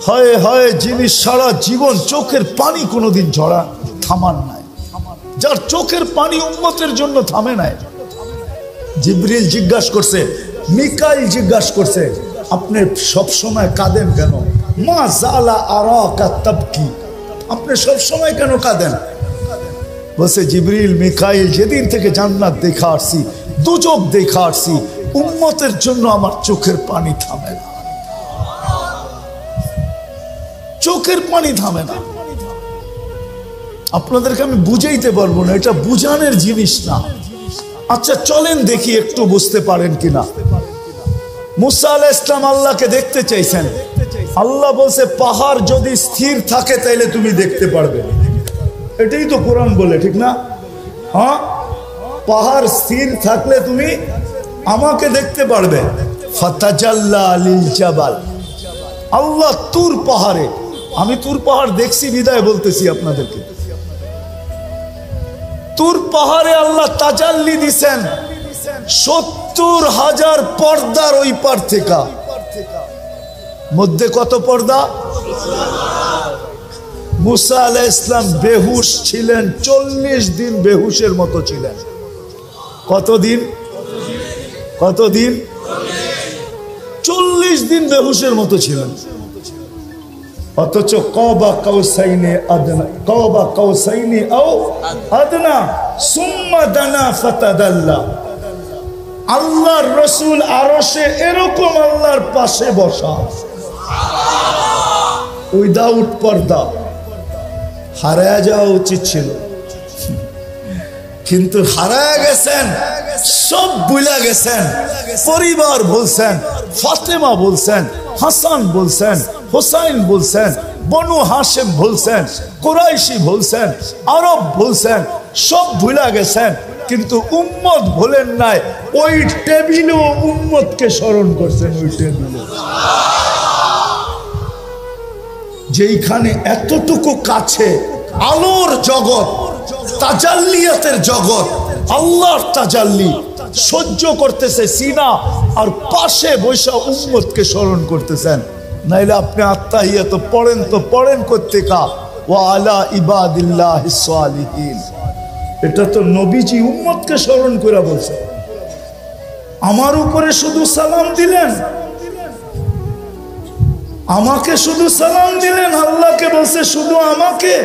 হয় হয় যিনি সারা জীবন চোখের পানি কোনোদিন ঝরা থামান নাই, যার চোখের পানি উম্মতের জন্য থামে নাই। জিবরিল জিজ্ঞাসা করছে, মিকাইল জিজ্ঞাসা করছে, আপনি সব সময় কাঁদেন কেন? মা জালা আরাকা তাবকি, আপনি সব সময় কেন কাঁদেন? বলছে, জিবরিল মিকাইল, যেদিন থেকে জান্নাত দেখা আসছি, দুজক দেখা আসছি, উম্মতের জন্য আমার চোখের পানি থামে না, চোখের পানি থামে না। আপনাদেরকে আমি বুঝাইতে পারবো না, এটা বুঝানোর জিনিস না। আচ্ছা চলেন দেখি একটু বুঝতে পারেন কিনা। মুসা আলাইহিস সালাম আল্লাহকে দেখতে চাইছেন, আল্লাহ বলছে পাহাড় যদি স্থির থাকে তাইলে তুমি দেখতে পারবে। এটাই তো কোরআন বলে, ঠিক না? হ্যাঁ, পাহাড় স্থির থাকলে তুমি আমাকে দেখতে পারবে। ফাতাজাল্লা লিল জাবাল, আল্লাহ তুর পাহাড়ে, আমি তুর পাহাড় দেখছি বিদায় বলতেছি আপনাদেরকে, তুর পাহাড়ে আল্লাহ তাজাল্লি দিছেন ৭০,০০০ পর্দার ওই পার থেকে। মধ্যে কত পর্দা? মুসা আলাইহিস সালাম বেহুশ ছিলেন, ৪০ দিন বেহুশের মতো ছিলেন। কতদিন? কতদিন? ৪০ দিন বেহুশের মতো ছিলেন। অথচ কাবা কাউসাইনে আদনা, কাবা কাউসাইনে আও আদনা সুম্মা দানা ফাতাদাল্লা। আল্লাহর রাসূল আরশে এরকম আল্লাহর পাশে বসা, উইদাউট পর্দা। হারায়া যাওয়া উচিত ছিল, কিন্তু হারায়া গেছেন, সব ভুলে গেছেন। পরিবার বলছেন, ফাতেমা বলছেন, হাসান বলছেন, হুসাইন বলছেন, বনু হাশেম বলছেন, কুরাইশি বলছেন, আরব বলছেন, সব ভুলে গেছেন। কিন্তু উম্মত ভুলেন নাই, ওই টেবিলেও উম্মতকে স্মরণ করছেন। ওই টেবিলে যেইখানে এতটুকু কাছে আলোর জগৎ, তাজাল্লিয়াতের জগৎ, আল্লাহর তাজাল্লি সহ্য করতেছে সিনা, আর পাশে বৈশা উম্মতকে স্মরণ করতেছেন। নাইলে আপনি আত্তাহিয়াত পড়েন তো পড়েন কোত্থেকা, ওয়া আলা ইবাদিল্লাহিস সালিহিন। এটা তো নবীজি উম্মতকে স্মরণ করে বলছে। আমার উপরে শুধু সালাম দিলেন, আমাকে শুধু সালাম দিলেন, আল্লাহকে বলছে শুধু আমাকে,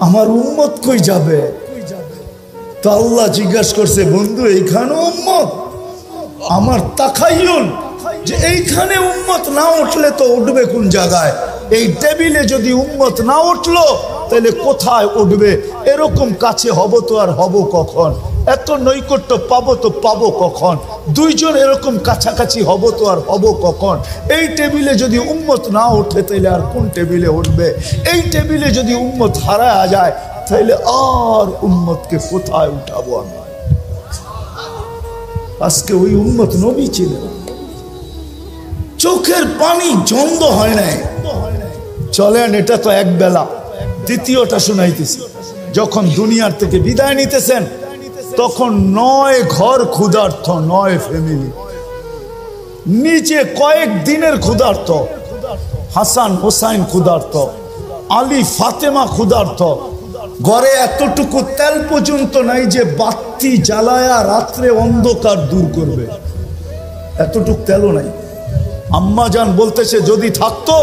আমার উম্মত কই যাবে? তো আল্লাহ জিজ্ঞাসা করছে, বন্ধু এইখানে উম্মত? আমার তাখায়ুল যে এইখানে উম্মত না উঠলে তো উঠবে কোন জায়গায়? এই টেবিলে যদি উম্মত না উঠলো তাহলে কোথায় উঠবে? এরকম কাছে হব তো আর হব কখন? এত নৈকট্য পাবো তো পাবো কখন? দুইজন এরকম কাছাকাছি হব তো আর হব কখন? এই টেবিলে যদি উম্মত না ওঠে তাহলে আর কোন টেবিলে উঠবে? এই টেবিলে যদি উম্মত হারায়া যায় তাহলে আর উম্মতকে কোথায় উঠাবো আমরা? আজকে ওই উম্মত নবী ছিলেন, চোখের পানি জন্দ হয় নাই। চলেন, এটা তো এক বেলা। দ্বিতীয়টা শুনাইতেছি। যখন দুনিয়ার থেকে বিদায় নিতেছেন তখন ৯ ঘর ক্ষুধার্ত, ৯ ফ্যামিলি, নিচে কয়েক দিনের ক্ষুধার্ত। হাসান হোসাইন ক্ষুধার্ত, আলী ফাতেমা ক্ষুধার্ত। ঘরে এতটুকু তেল পর্যন্ত নাই যে বাতি জ্বালায়া রাত্রে অন্ধকার দূর করবে, এতটুকু তেলও নাই। আম্মা জান বলতেছে যদি থাকতো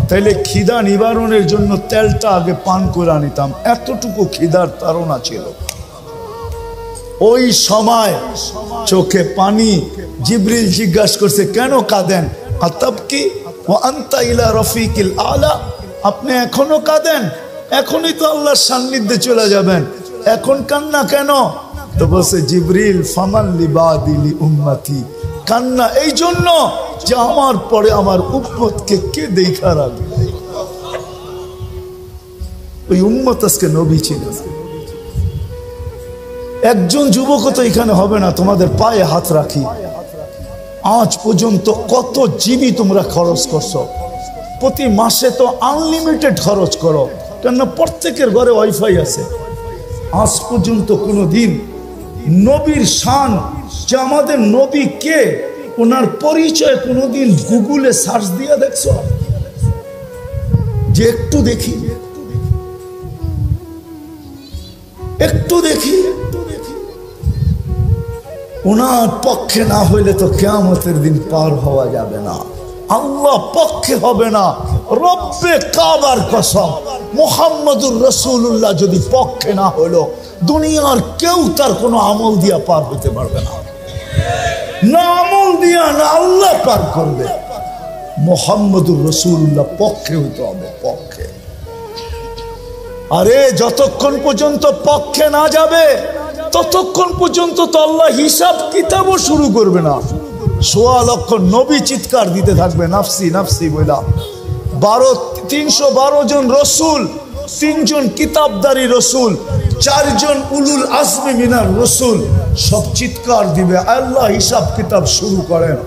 তাহলে খিদা নিবারণের জন্য তেলটা আগে পান করে নিতাম, এতটুকু খিদার তাড়না ছিল। ওই সময় চোখে পানি। জিবরিল জিজ্ঞাসা করছে, কেন কাঁদেন? আতাবকি ওয়া আনতা ইলা রফিকিল আলা, আপনি এখনো কাঁদেন? এখনই তো আল্লাহর সান্নিধ্যে চলে যাবেন, এখন কান্না কেন? তো বলছে জিবরিল, ফামান লিবাদিলি উম্মতি, কান্না এই জন্য যে আমার পরে আমার উম্মতকে কে দেখা রাখবে। ওই উম্মত আজকে নবী ছিল। একজন যুবক তো এখানে হবে না, তোমাদের পায়ে হাত রাখি। আজ পর্যন্ত কত জিবি তোমরা খরচ করছো? প্রতি মাসে তো আনলিমিটেড খরচ করো, কেননা প্রত্যেকের ঘরে ওয়াইফাই আছে। আজ পর্যন্ত কোনো দিন নবীর শান, যে আমাদের নবী কে, ওনার পরিচয় কোনোদিন গুগলে সার্চ দিয়ে দেখছো? যে একটু দেখি, একটু দেখি। ওনার পক্ষে না হইলে তো কিয়ামতের দিন পার হওয়া যাবে না। আল্লাহ পক্ষে হবে না, রব্বে কাবার কসম, মুহাম্মদুর রাসূলুল্লাহ যদি পক্ষে না হইলো, দুনিয়ার কেউ তার কোনো আমল দিয়া পার হতে পারবে না। না আমল দিয়া, না আল্লাহ পার করবে। মুহাম্মদুর রাসূলুল্লাহ পক্ষে হইতে হবে, পক্ষে। আরে যতক্ষণ পর্যন্ত পক্ষে না যাবে ততক্ষণ পর্যন্ত তো আল্লাহ হিসাব কিতাবও শুরু করবে না। ১৬ লক্ষ নবী চিৎকার দিতে থাকবে নাফসি নাফসি বইলা। ৩১২ জন রসুল, ৩ জন কিতাবদারি রসুল, 4 জন উলুল আজমি মিনার রসুল সব চিৎকার দিবে, আল্লাহ হিসাব কিতাব শুরু করেন।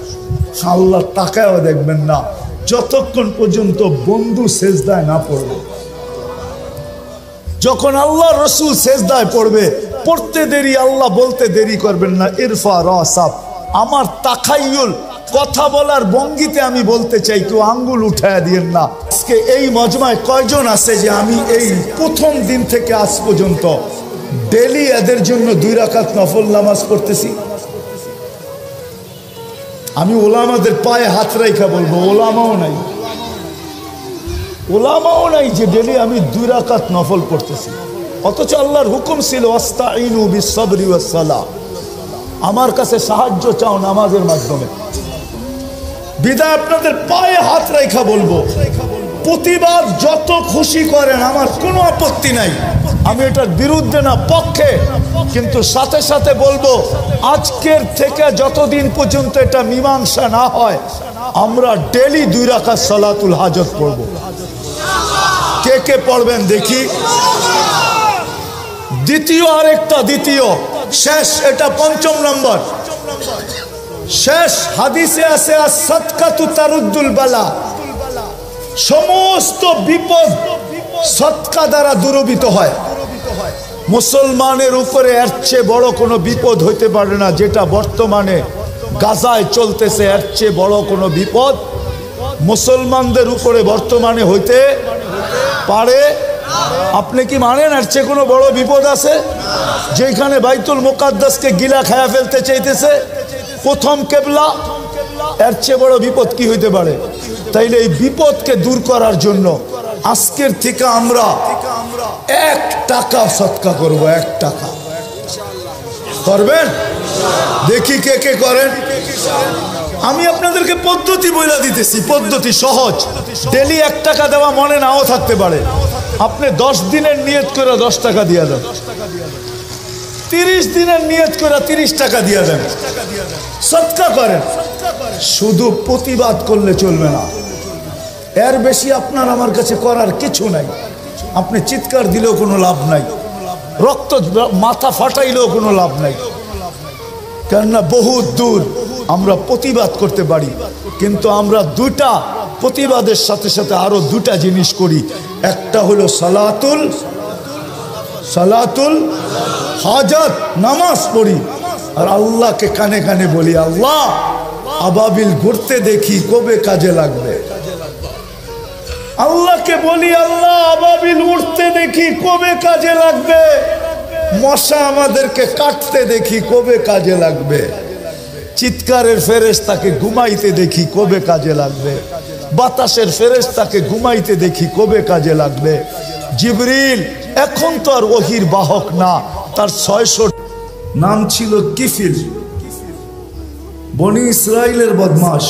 আল্লাহ তাকায়ও দেখবেন না যতক্ষণ পর্যন্ত বন্ধু সেজদায় না পড়বে। যখন আল্লাহ রসুল সেজদায় পড়বে, পড়তে দেরি, আল্লাহ বলতে দেরি করবেন না, ইরফা রাসাব। আমার তাখাইয়ুল, কথা বলার ভঙ্গিতে আমি বলতে চাই, কেউ আঙ্গুল উঠায় দিয়েন না। আজকে এই মজমায় কয়জন আছে যে আমি এই প্রথম দিন থেকে আজ পর্যন্ত ডেলি এদের জন্য 2 রাকাত নফল নামাজ পড়তেছি? আমি ওলামাদের পায়ে হাত রাইখা বলবো, ওলামাও নাই, ওলামাও নাই যে ডেলি আমি 2 রাকাত নফল পড়তেছি। অথচ আল্লাহর হুকুম ছিল আস্তাইনু বিসসবরি ওয়াসসালাহ, আমার কাছে সাহায্য চাও নামাজের মাধ্যমে। বিদায় আপনাদের পায়ে হাত রাইখা বলবো, প্রতিবাদ যত খুশি করেন, আমার কোনো আপত্তি নাই, আমি এটার বিরুদ্ধে না, পক্ষে। কিন্তু সাথে সাথে বলবো, আজকের থেকে যতদিন পর্যন্ত এটা মীমাংসা না হয়, আমরা ডেলি 2 রাকাত সালাতুল হাজত পড়ব। কে কে পড়বেন দেখি? দ্বিতীয়, আরেকটা দ্বিতীয় শেষ, এটা 5ম নম্বর শেষ। হাদিসে আছে as-সাদকাতু তারুদ্দুল বালা, সমস্ত বিপদ সদকা দ্বারা দূরীভূত হয়। মুসলমানের উপরে এর চেয়ে বড় কোনো বিপদ হইতে পারে না, যেটা বর্তমানে গাজায় চলতেছে। এর চেয়ে বড় কোনো বিপদ মুসলমানদের উপরে বর্তমানে হইতে পারে? আপনি কি মানেন এর চেয়ে কোনো বড় বিপদ আছে? যেখানে বাইতুল মুকাদ্দাসকে গিলা খায়া ফেলতে চাইতেছে, প্রথম কেবলা, এর চেয়ে বড় বিপদ কি হইতে পারে? তাইলে এই বিপদকে দূর করার জন্য আজকের থেকে আমরা 1 টাকা সদকা করব। 1 টাকা করবেন? দেখি কে কে করেন। আমি আপনাদেরকে পদ্ধতি বলে দিতেছি, পদ্ধতি সহজ। ডেলি 1 টাকা দেওয়া মনে নাও থাকতে পারে, আপনি 10 দিনের নিয়ত করে 10 টাকা দিয়ে দেন, 30 দিনের নিয়ত করে 30 টাকা দিয়ে দেন, সদকা করেন। শুধু প্রতিবাদ করলে চলবে না, এর বেশি আপনার আমার কাছে করার কিছু নাই। আপনি চিৎকার দিলেও কোনো লাভ নাই, রক্ত মাথা ফাটাইলেও কোনো লাভ নাই, কেননা বহুত দূর আমরা প্রতিবাদ করতে পারি। কিন্তু আমরা 2টা প্রতিবাদের সাথে সাথে আরো 2টা জিনিস করি। একটা হলো সালাতুল হাজাত, নামাজ পড়ি, আর আল্লাহকে কানে কানে বলি, আল্লাহ আবাবিল ঘুরতে দেখি কবে কাজে লাগবে। আল্লাহকে বলি, আল্লাহ আবাবিল উঠতে দেখি কবে কাজে লাগবে। মশা আমাদেরকে কাটতে দেখি কবে কাজে লাগবে। চিৎকারের ফেরেশতাকে ঘুমাইতে দেখি কবে কাজে লাগবে। বাতাসের ফেরেশতাকে ঘুমাইতে দেখি কবে কাজে লাগবে। জিবরিল এখন তো আর ওহির বাহক না, তার 600 নাম ছিল কিফিল, বনি ইসরাইলের বদমাশ।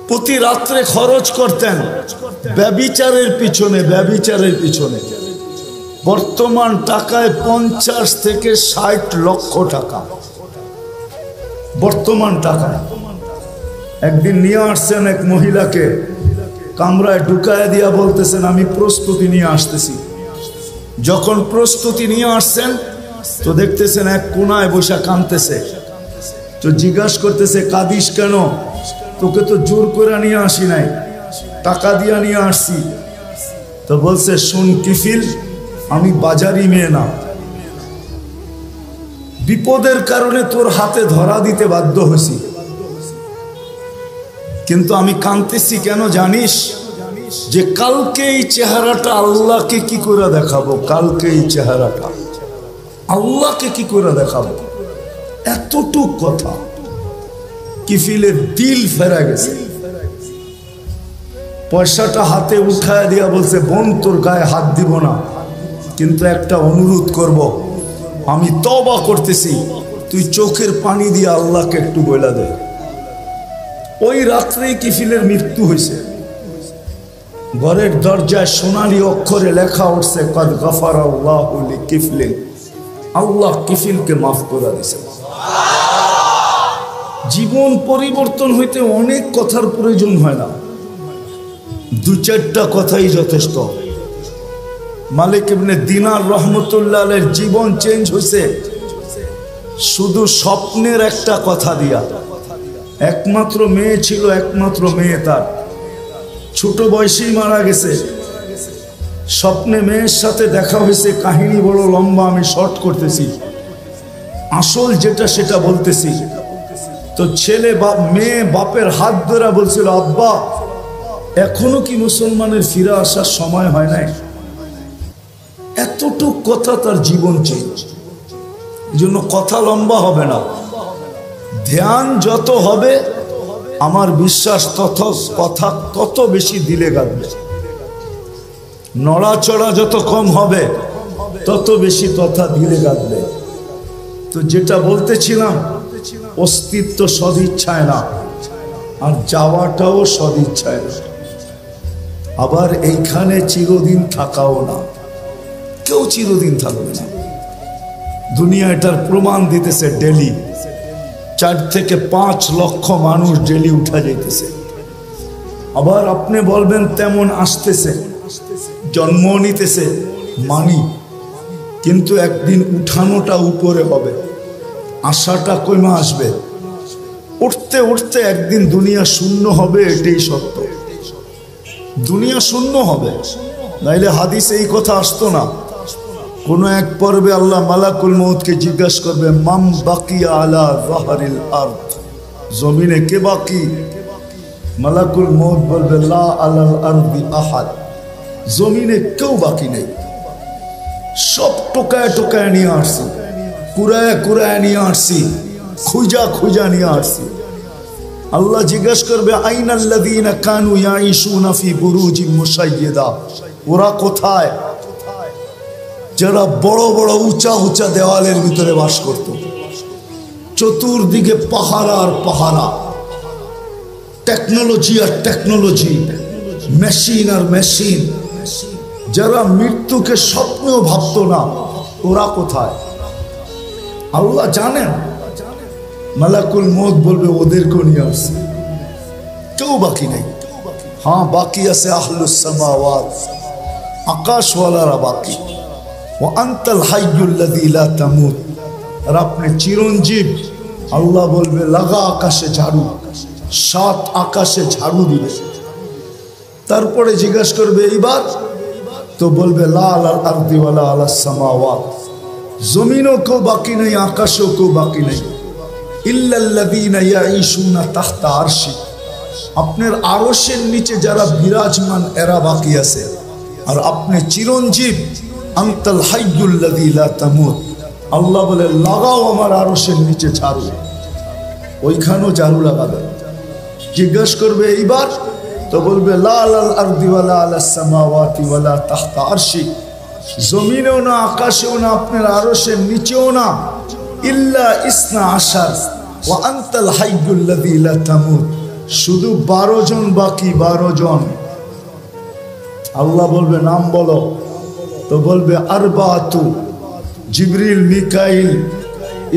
প্রতি রাত্রে খরচ করতেন ব্যভিচারের পিছনে, ব্যভিচারের পিছনে। বর্তমান টাকায় 50 থেকে 60 লক্ষ টাকা বর্তমান টাকায়। একদিন নিয়ে আসছেন এক মহিলাকে, কামরায় ঢুকায় দিয়া বলতেছেন, আমি প্রস্তুতি নিয়ে আসতেছি। যখন প্রস্তুতি নিয়ে আসছেন তো দেখতেছেন এক কোনায় বসে কাঁদতেছে। তো জিজ্ঞাসা করতেছে, কাঁদিস কেন? তোকে তো জোর করে নিয়ে আসি নাই, টাকা দিয়া নিয়ে আসছি। তো বলছে, শুন কিফিল, আমি বাজারি মেয়ে না, বিপদের কারণে তোর হাতে ধরা দিতে বাধ্য হয়েছি, কিন্তু আমি কাঁদতেছি কেন জানিস? যে কালকে এই চেহারাটা আল্লাহকে কি করে দেখাবো, কালকে এই চেহারাটা আল্লাহকে কি করে দেখাবো। এতটুক কথা কিফিলের দিল ফেরা গেছে। পয়সাটা হাতে উঠায় দিয়া বলছে, বোন তোর গায়ে হাত দিব না, কিন্তু একটা অনুরোধ করব, আমি তওবা করতেছি, তুই চোখের পানি দিয়ে আল্লাহকে একটু বইলা দে। ওই রাত্রেই কিফিলের মৃত্যু হয়েছে। ঘরের দরজায় সোনালী অক্ষরে লেখা উঠছে, কদ গফারাল্লাহু লিকিফলিন, আল্লাহ কিফিলকে মাফ করে দিয়েছে। জীবন পরিবর্তন হইতে অনেক কথার প্রয়োজন হয় না, দু চারটা কথাই যথেষ্ট। মালিক ইবনে দিনার রহমতুল্লাহ আলাইহির জীবন চেঞ্জ হয়েছে শুধু স্বপ্নের একটা কথা দিয়া। একমাত্র মেয়ে ছিল, একমাত্র মেয়ে তার ছোট বয়সেই মারা গেছে। স্বপ্নে মেয়ের সাথে দেখা হয়েছে, কাহিনী বড় লম্বা, আমি শর্ট করতেছি, আসল যেটা সেটা বলতেছি। তো ছেলে মেয়ে বাপের হাত ধরে বলছিল, আব্বা এখনো কি মুসলমানের ফিরে আসার সময় হয় নাই? এতটুক কথা তার জীবন চেঞ্জ। এই জন্য কথা লম্বা হবে না, ধ্যান যত হবে আমার বিশ্বাস তত কথা তত বেশি দিলে গাঁথবে। নড়াচড়া যত কম হবে তত বেশি কথা দিলে গাঁথবে। তো যেটা বলতেছিলাম, অস্তিত্ব সদিচ্ছায় না, আর যাওয়াটাও সদিচ্ছায় না। আবার এইখানে চিরদিন থাকাও না, কেউ চিরদিন থাকবে না। দুনিয়া এটার প্রমাণ দিতেছে। ডেলি 4 থেকে 5 লক্ষ মানুষ ডেলি উঠা যাইতেছে। আবার আপনি বলবেন তেমন আসতেছে, জন্ম নিতেছে, মানি, কিন্তু একদিন উঠানোটা উপরে হবে, আশাটা কমে আসবে। উঠতে উঠতে একদিন দুনিয়া শূন্য হবে, এটাই সত্য। দুনিয়া শূন্য হবে, নাইলে হাদিসে এই কথা আসতো না। কোন এক পর্বে আল্লাহ মালাকুল মউতকে জিজ্ঞাসা করবে, মাম বাকিয়া আলা যাহরিল আরদ, জমিনে কে বাকি? মালাকুল মউত বলবে, লা আলাল আরদি আহাদ, জমিনে কেউ বাকি নেই। সব টোকায় টোকায় নিয়ে আসছি, কুরায় কুরায় নিয়ে আসছি, খুঁজা খুঁজা নিয়ে আসছি। আল্লাহ জিজ্ঞাসা করবে, আইনাল্লাযীনা কানু ইয়াঈশুনা ফি বুরুজিন মুশাইয়্যিদা, ওরা কোথায়? যারা বড় বড় উঁচা উঁচা দেওয়ালের ভিতরে বাস করত, চতুর্দিকে পাহারা আর পাহারা, টেকনোলজি আর টেকনোলজি, মেশিন আর মেশিন। যারা মৃত্যুকে স্বপ্নেও ভাবতো না, ওরা কোথায়? আল্লাহ জানেন। মালাকুল মউত বলবে, ওদেরকেও নিয়ে আসছে, কেউ বাকি নেই। হ্যাঁ, বাকি আছে আহলুস সামাওয়াত, আকাশওয়ালারা বাকি। ও আনতাল হাইয়ুল্লাযী লা তামুত, আর আপনি চিরঞ্জীব। আল্লাহ বলবে, লাগা আকাশে ঝাড়ু, 7 আকাশে ঝাড়ু দিবে। তারপরে জিজ্ঞাসা করবে, এইবার? তো বলবে, লা আলাল আরদি ওয়ালা আলাস সামাওয়াত, জমিনও কেউ বাকি নেই, আকাশেও কেউ বাকি নেই। ইল্লাল্লাযীনা ইয়াঈশুনা তাহতা আরশি, আপনার আরশের নিচে যারা বিরাজমান এরা বাকি আছে। আর আপনি চিরঞ্জীব, আনতাল হাইয়ুল্লাযী লা তামুত। আল্লাহ বলে, লাগাও আমার আরশের নিচে ঝাড়ু। ওইখানেও ঝাড়ু লাগাবে। জিজ্ঞাসা করবে, এইবার? তো বলবে, লা আলাল আরদি ওয়ালা আলাস সামাওয়াতি ওয়ালা তাহতা আরশি, জমিনেও না, আকাশেও না, আপনার আরশের নিচেও না। ইল্লা ইসনা আশার ওয়া আনতাল হাইয়ুল্লাযী লা তামুত, শুধু 12 জন বাকি, 12 জন। আল্লাহ বলবে, নাম বলো। তো বলবে, আরবাতু, জিবরিল, মিকাইল,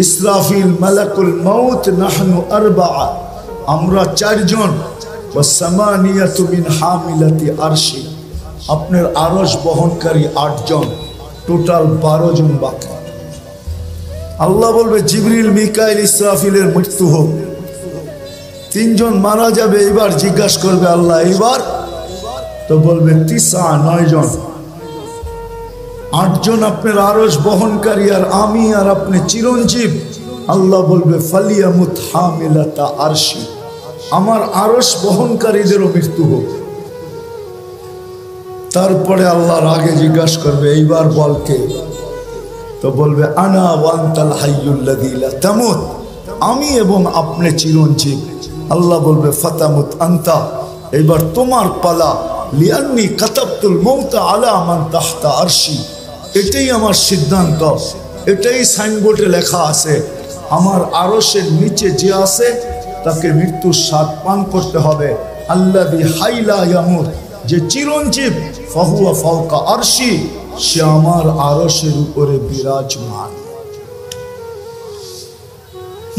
ইসরাফিল, মালাকুল মউত, নাহনু আরবা, আমরা 4 জন। ওয়া সামানিয়াতু মিন হামিলাতি আরশি, আপনার আরশ বহনকারী 8 জন, টোটাল 12 জন বাকি। আল্লাহ বলবে, জিবরিল, মিকাইল, ইসরাফিলের মৃত্যু হোক, 3 জন মারা যাবে। এবার জিজ্ঞাসা করবে আল্লাহ, এইবার? তো বলবে, 9 জন, 8 জন আপনার আরশ বহনকারী, আর আমি আর আপনি চিরঞ্জীব। আল্লাহ বলবে, ফালিয়ামুত হামিলাতা আরশি, আমার আরশ বহনকারীদেরও মৃত্যু হোক। তারপরে আল্লাহর আগে জিজ্ঞাসা করবে এইবার বল কে? তো বলবে আনা ওয়ান্তাল হাইয়ুল্লাযী লা তামুত, আমি এবং আপনি চিরঞ্জীব। আল্লাহ বলবে ফাতামুত আনতা, এবার তোমার পালা। লিআন্নী কাতাবতুল মাউতা আলা মান তাহতা আরশি, এটাই আমার সিদ্ধান্ত, এটাই সাইনবোর্ডে লেখা আছে। আমার আরশের নিচে যে আছে তাকে মৃত্যুর স্বাদ পান করতে হবে। আল্লাযী হাইলা ইয়ামুত, যে চিরঞ্জীব, ফাহুয়া ফাওকা আরশি, সে আমার আরশের উপরে বিরাজমান।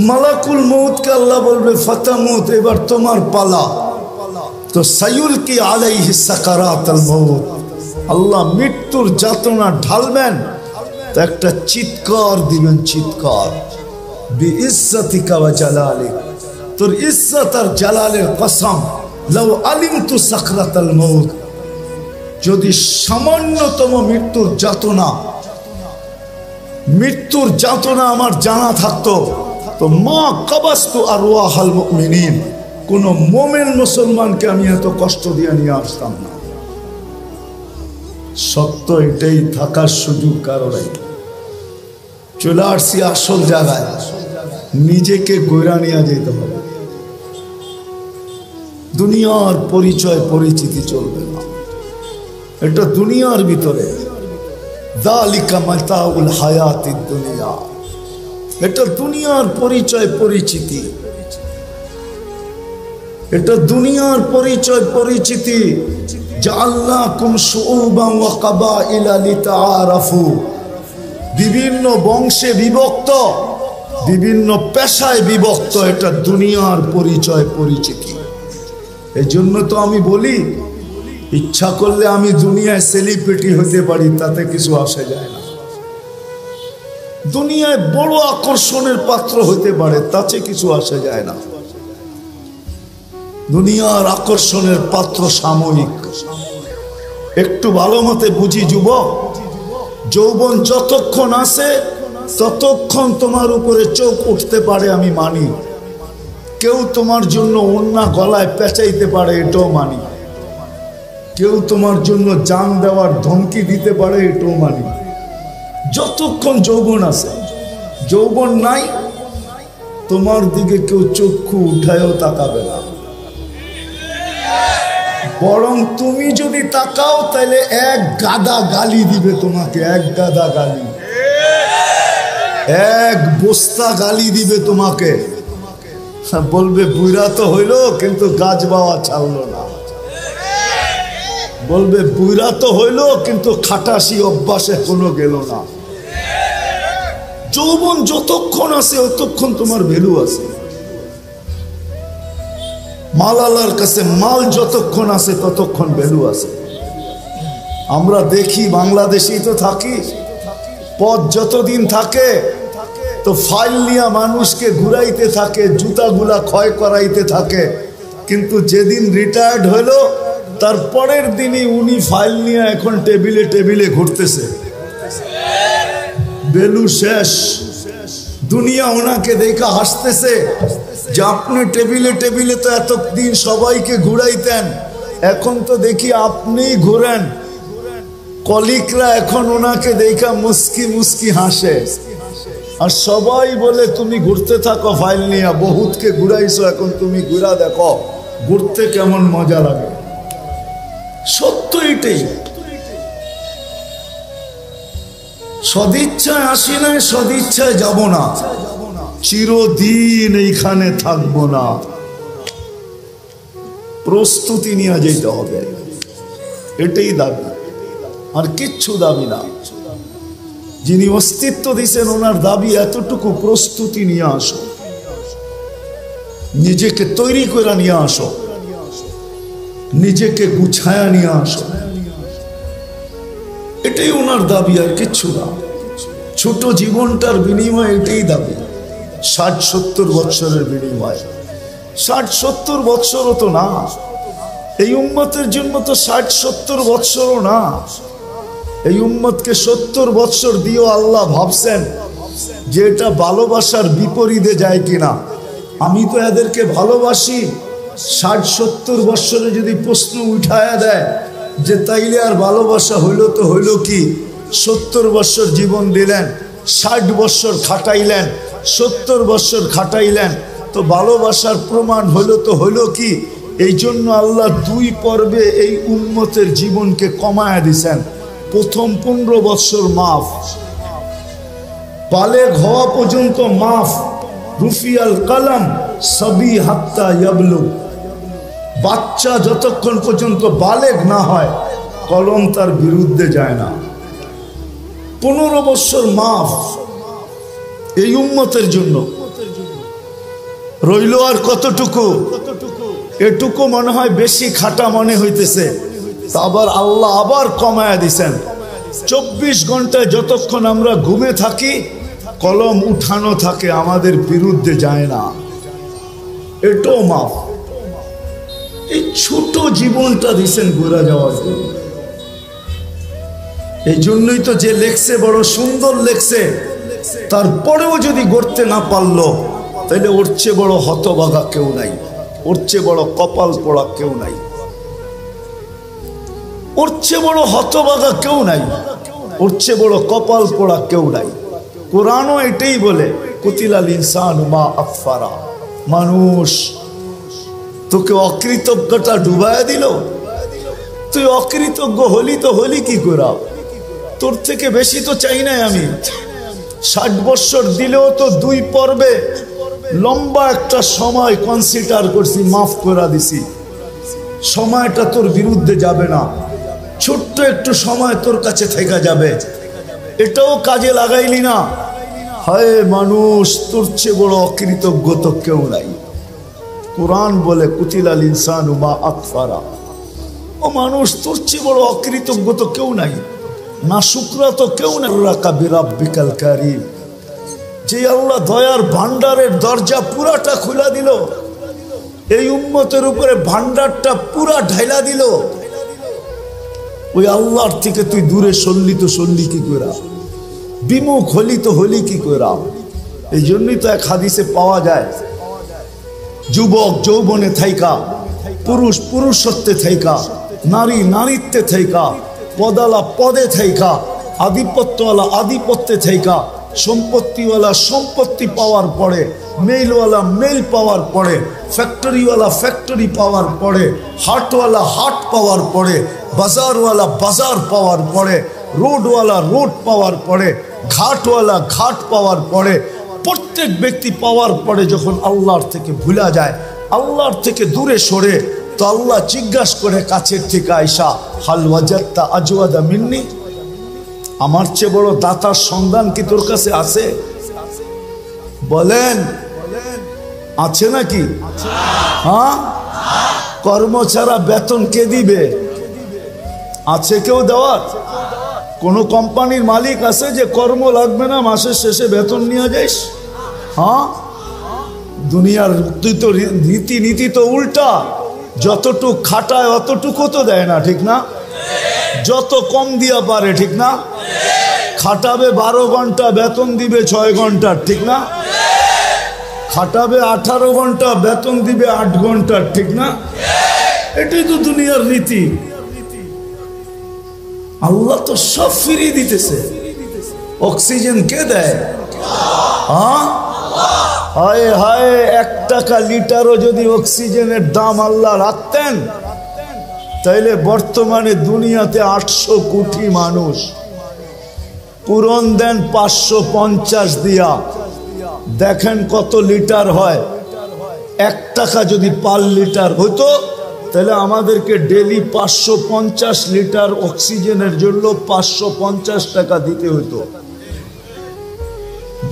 মালাকুল মউতকে আল্লাহ বলবে ফাতামুত, এবার তোমার পালা। তো সায়ুলকি আলাইহি সাকারাতুল মউত, আল্লাহ মৃত্যুর যাতনা ঢালবেন। তো একটা চিৎকার দিবেন, চিৎকার, বিইজ্জাতিকা ওয়া জালালিক, তোর ইজ্জত আর জালালের কসম, লাউ আলিমতু সাকরাতাল মউত, যদি সামান্যতম মৃত্যুর যাতনা আমার জানা থাকতো, তো মা কাবাস্তু আরওয়াহাল মুমিনিন, কোন মোমেন মুসলমানকে আমি এত কষ্ট দিয়ে নিয়ে আসতাম না। সত্য এটাই, থাকার সুযোগ কারো নাই। চলে আসছি আসল জায়গায়, নিজেকে গইরা নিয়ে যেতে হবে। দুনিয়ার পরিচয় পরিচিতি চলবে না, এটা দুনিয়ার ভিতরে। যালিকা মাতাউল হায়াতিদ দুনিয়া, এটা দুনিয়ার পরিচয় পরিচিতি, এটা দুনিয়ার পরিচয় পরিচিতি। জাআলনাকুম শুউবান ওয়া কাবাইলা লিতাআরাফু, বিভিন্ন বংশে বিভক্ত, বিভিন্ন পেশায় বিভক্ত, এটা দুনিয়ার পরিচয় পরিচিতি। এই জন্য তো আমি বলি, ইচ্ছা করলে আমি দুনিয়ায় সেলিব্রিটি হতে পারি, তাতে কিছু আসে যায় না। দুনিয়ায় বড় আকর্ষণের পাত্র হতে পারে, তাতে কিছু আসে যায় না। দুনিয়ার আকর্ষণের পাত্র সাময়িক। একটু ভালো মতে বুঝি যুবক, যৌবন যতক্ষণ আছে ততক্ষণ তোমার উপরে চোখ উঠতে পারে, আমি মানি। কেউ তোমার জন্য ওন্না গলায় পেঁচাইতে পারে, এটাও মানি। কেউ তোমার জন্য জান দেওয়ার ধমকি দিতে পারে, এটাও মানি। যতক্ষণ যৌবন আছে, যৌবন নাই, তোমার দিকে কেউ চক্ষু উঠায়ও তাকাবে না। বরং তুমি যদি তাকাও তাহলে এক গাদা গালি দিবে তোমাকে, এক গাদা গালি, এক বস্তা গালি দিবে তোমাকে। বলবে বুইরা তো হইলো কিন্তু গাছ বাওয়া ছাড়লো না। বলবে বুইরা তো হইলো কিন্তু খাটাসি অভ্যাসে কোনো গেল না। যৌবন যতক্ষণ আছে ততক্ষণ তোমার ভ্যালু আছে। মাল আল্লাহর কাছে, মাল যতক্ষণ আছে ততক্ষণ ভ্যালু আছে। আমরা দেখি, বাংলাদেশেই তো থাকি, পথ যতদিন থাকে তো ফাইল নিয়ে মানুষকে ঘুরাইতে থাকে, জুতাগুলা ক্ষয় করাইতে থাকে। কিন্তু যেদিন রিটায়ার্ড হলো তার পরের দিনই উনি ফাইল নিয়ে এখন টেবিলে টেবিলে ঘুরতেছে। ভ্যালু শেষ। দুনিয়া ওনাকে দেখা হাসতেছে যে আপনি টেবিলে টেবিলে তো এতদিন সবাইকে ঘুরাইতেন, এখন তো দেখি আপনিই ঘুরেন। কলিকরা এখন ওনাকে দেখা মুস্কি মুস্কি হাসে, আর সবাই বলে তুমি ঘুরতে থাকো ফাইল নিয়ে, বহুতকে ঘুরাইছো, এখন তুমি ঘুরা দেখো ঘুরতে কেমন মজা লাগে। সত্য এটাই। সদিচ্ছায় আসি নাই, সদিচ্ছায় যাব না, চিরদিন এইখানে থাকবো না। প্রস্তুতি নিয়ে যেতে হবে, এটাই দাবি, আর কিচ্ছু দাবি না। যিনি অস্তিত্ব দিয়েছেন ওনার দাবি এতটুকু, প্রস্তুতি নিয়ে আসো, নিজেকে তৈরি করে নিয়ে আসো, নিজেকে গুছায়া নিয়ে আসো, এটাই ওনার দাবি, আর কিচ্ছু না। ছোট জীবনটার বিনিময়ে এটাই দাবি। 60-70 বৎসরের বিনিময়ে। 60-70 বৎসরও তো না, এই উম্মতের জন্য তো 60-70 বৎসরও না। এই উম্মতকে 70 বৎসর দিয়েও আল্লাহ ভাবছেন যে এটা ভালোবাসার বিপরীতে যায় কিনা। আমি তো এদেরকে ভালোবাসি, 60-70 বৎসরে যদি প্রশ্ন উঠায়া দেয় যে তাইলে আর ভালোবাসা হইল তো হইল কি, 70 বছর জীবন দিলেন, 60 বছর খাটাইলেন, 70 বছর খাটাইলেন, তো ভালোবাসার প্রমাণ হইল তো হইল কি। এই জন্য আল্লাহ 2 পর্বে এই উম্মতের জীবনকে কমায়া দিছেন। প্রথম 15 বছর মাফ, বালেগ হওয়া পর্যন্ত মাফ, রুফিয়াল কলম সবই হাত্তা ইয়াবলু, বাচ্চা যতক্ষণ পর্যন্ত বালেগ না হয় কলম তার বিরুদ্ধে যায় না। 15 বছর মাফ এই উম্মতের জন্য। রইল আর কতটুকু, এটুকু মনে হয় বেশি খাটা মনে হইতেছে, আবার আল্লাহ আবার কমায়া দিছেন। 24 ঘন্টায় যতক্ষণ আমরা ঘুমে থাকি কলম উঠানো থাকে, আমাদের বিরুদ্ধে যায় না, এটাও মাফ। এই ছোট জীবনটা দিছেন ঘুরে যাওয়ার জন্য। এই জন্যই তো যে লেখছে বড় সুন্দর লেখছে, তারপরেও যদি গড়তে না পারলো তাহলে ওর চেয়ে বড় হতভাগা কেউ নাই, ওর চেয়ে বড় কপাল পোড়া কেউ নাই, ওর চেয়ে বড় হতভাগা কেউ নাই, ওর চেয়ে বড় কপাল পোড়া কেউ নাই। কোরআনও এটাই বলে, কুতিলাল ইনসানু মা আকফারা, মানুষ তোকে অকৃতজ্ঞতা ডুবায়া দিল, তুই অকৃতজ্ঞ হলি তো হলি কি করা, তোর থেকে বেশি তো চাই নাই আমি। 60 বছর দিলেও তো 2 পর্বে লম্বা একটা সময় কনসিডার করছি, মাফ করে দিছি, সময়টা তোর বিরুদ্ধে যাবে না, ছোট্ট একটু সময় তোর কাছে থেকে যাবে, এটাও কাজে লাগাইলি না। হায় মানুষ, তোর চেয়ে বড় অকৃতজ্ঞ তো কেউ নাই। কোরআন বলে কুতিলাল ইনসানু মা আকফারা, ও মানুষ তোর চেয়ে বড় অকৃতজ্ঞ তো কেউ নাই, না শুকরা তো কেউ নাই। বিরাব্বিকাল কারীম, যে আল্লাহ দয়ার ভান্ডারের দরজা পুরাটা খুলা দিল, এই উম্মতের উপরে ভান্ডারটা পুরা ঢাইলা দিল, ওই আল্লাহর থেকে তুই দূরে সরলি তো সরলি কি করে, বিমুখ হলি তো হলি কি করে। এই জন্যই তো এক হাদিসে পাওয়া যায়, যুবক যৌবনে থাইকা, পুরুষ পুরুষত্বে থাইকা, নারী নারীত্বে থাইকা, পদালা পদে থাইকা, আধিপত্যওয়ালা আধিপত্যে থাইকা, সম্পত্তিওয়ালা সম্পত্তি পাওয়ার পরে, মেইলওয়ালা মেইল পাওয়ার পরে, ফ্যাক্টরিওয়ালা ফ্যাক্টরি পাওয়ার পরে, হাটওয়ালা হাট পাওয়ার পরে, বাজারওয়ালা বাজার পাওয়ার পরে, রোডওয়ালা রোড পাওয়ার পরে, ঘাটওয়ালা ঘাট পাওয়ার পরে, প্রত্যেক ব্যক্তি পাওয়ার পরে যখন আল্লাহর থেকে ভুলা যায়, আল্লাহর থেকে দূরে সরে, তো আল্লাহ জিজ্ঞাসা করে কাছের থেকে আয়সা, হাল ওয়াজাত্তা আজওয়াদা মিন্নি, আমার চেয়ে বড় দাতার সন্ধান কি তোর কাছে আছে? বলেন আছে নাকি? হ্যাঁ, কর্ম ছাড়া বেতন কে দিবে? আছে কেউ দেওয়ার? কোন কোম্পানির মালিক আছে যে কর্ম লাগবে না, মাসের শেষে বেতন নিয়ে যাইস? হ্যাঁ, দুনিয়ার তো রীতিনীতি তো উল্টা, যতটুক খাটায় অতটুকু তো দেয় না, ঠিক না? যত কম দিয়া পারে, ঠিক না? খাটাবে 12 ঘন্টা, বেতন দিবে 6 ঘন্টার, ঠিক না? খাটাবে 18 ঘন্টা, বেতন দিবে 8 ঘন্টার, ঠিক না? এটাই তো দুনিয়ার রীতি। আল্লাহ তো সব ফিরিয়ে দিতেছে। অক্সিজেন কে দেয়? হ্যাঁ, হায় হায়, 1 টাকা লিটারও যদি অক্সিজেনের দাম আল্লাহ রাখতেন, তাইলে বর্তমানে দুনিয়াতে 800 কোটি মানুষ, পূরণ দেন 550 দিয়া, দেখেন কত লিটার হয়। 1 টাকা যদি পার লিটার হতো, তাহলে আমাদেরকে ডেলি 550 লিটার অক্সিজেনের জন্য 550 টাকা দিতে হতো।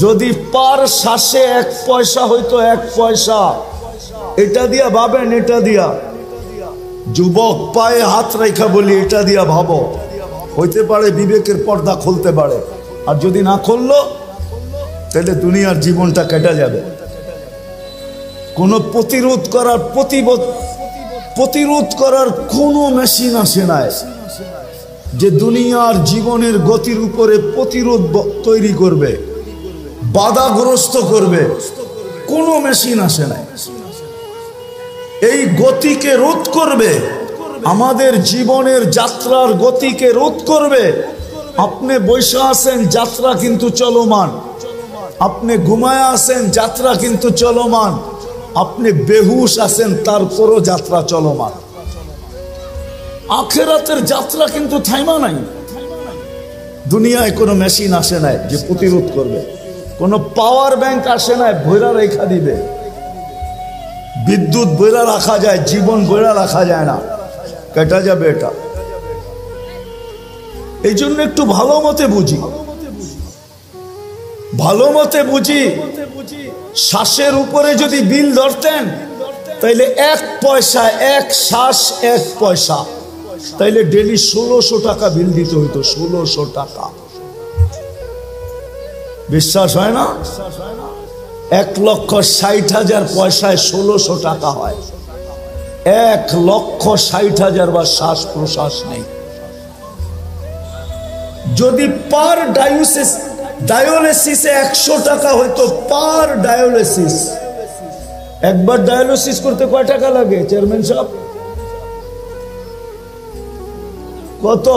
যদি পার শ্বাসে 1 পয়সা হইতো, 1 পয়সা, এটা দিয়া ভাবেন, এটা দিয়া যুবক পায়ে হাত রেখা বলি, এটা দিয়া ভাবো, হইতে পারে বিবেকের পর্দা খুলতে পারে। আর যদি না খুললো, তাহলে দুনিয়ার জীবনটা কেটে যাবে। কোনো প্রতিরোধ করার কোনো মেশিন আসে নাই যে দুনিয়ার জীবনের গতির উপরে প্রতিরোধ তৈরি করবে, বাধাগ্রস্ত করবে, কোনো মেশিন আসে নাই। এই গতিকে রোধ করবে আমাদের জীবনের যাত্রার গতিকে রোধ করবে। আপনি বৈশা আছেন, যাত্রা কিন্তু চলমান। আপনি ঘুমায় আছেন, যাত্রা কিন্তু চলমান। আপনি বেহুশ আছেন, তারপরও যাত্রা চলমান। আখেরাতের যাত্রা কিন্তু থাইমা নাই। দুনিয়ায় কোনো মেশিন আসে নাই যে প্রতিরোধ করবে, কোনো পাওয়ার ব্যাংক আসে নাই ভৈরা রেখা দিবে। বিদ্যুৎ বইরা রাখা যায়, জীবন বইরা রাখা যায় না, কেটা যাবে এটা। এই জন্য একটু ভালো মতে বুঝি, ভালো মতে বুঝি। শ্বাসের উপরে যদি বিল ধরতেন তাইলে 1 পয়সা, 1 শ্বাস 1 পয়সা, তাইলে ডেলি 1600 টাকা বিল দিতে হইতো। 1600 টাকা। বিশ্বাস হয় না? 1,60,000 পয়সায় 1600 টাকা হয়। 1,60,000 বার শ্বাস প্রশ্বাস নেই। যদি পার ডায়ালিসিসে 100 টাকা হইতো, পার ডায়ালিসিস, একবার ডায়ালিসিস করতে কয় টাকা লাগে চেয়ারম্যান সাহেব? কত?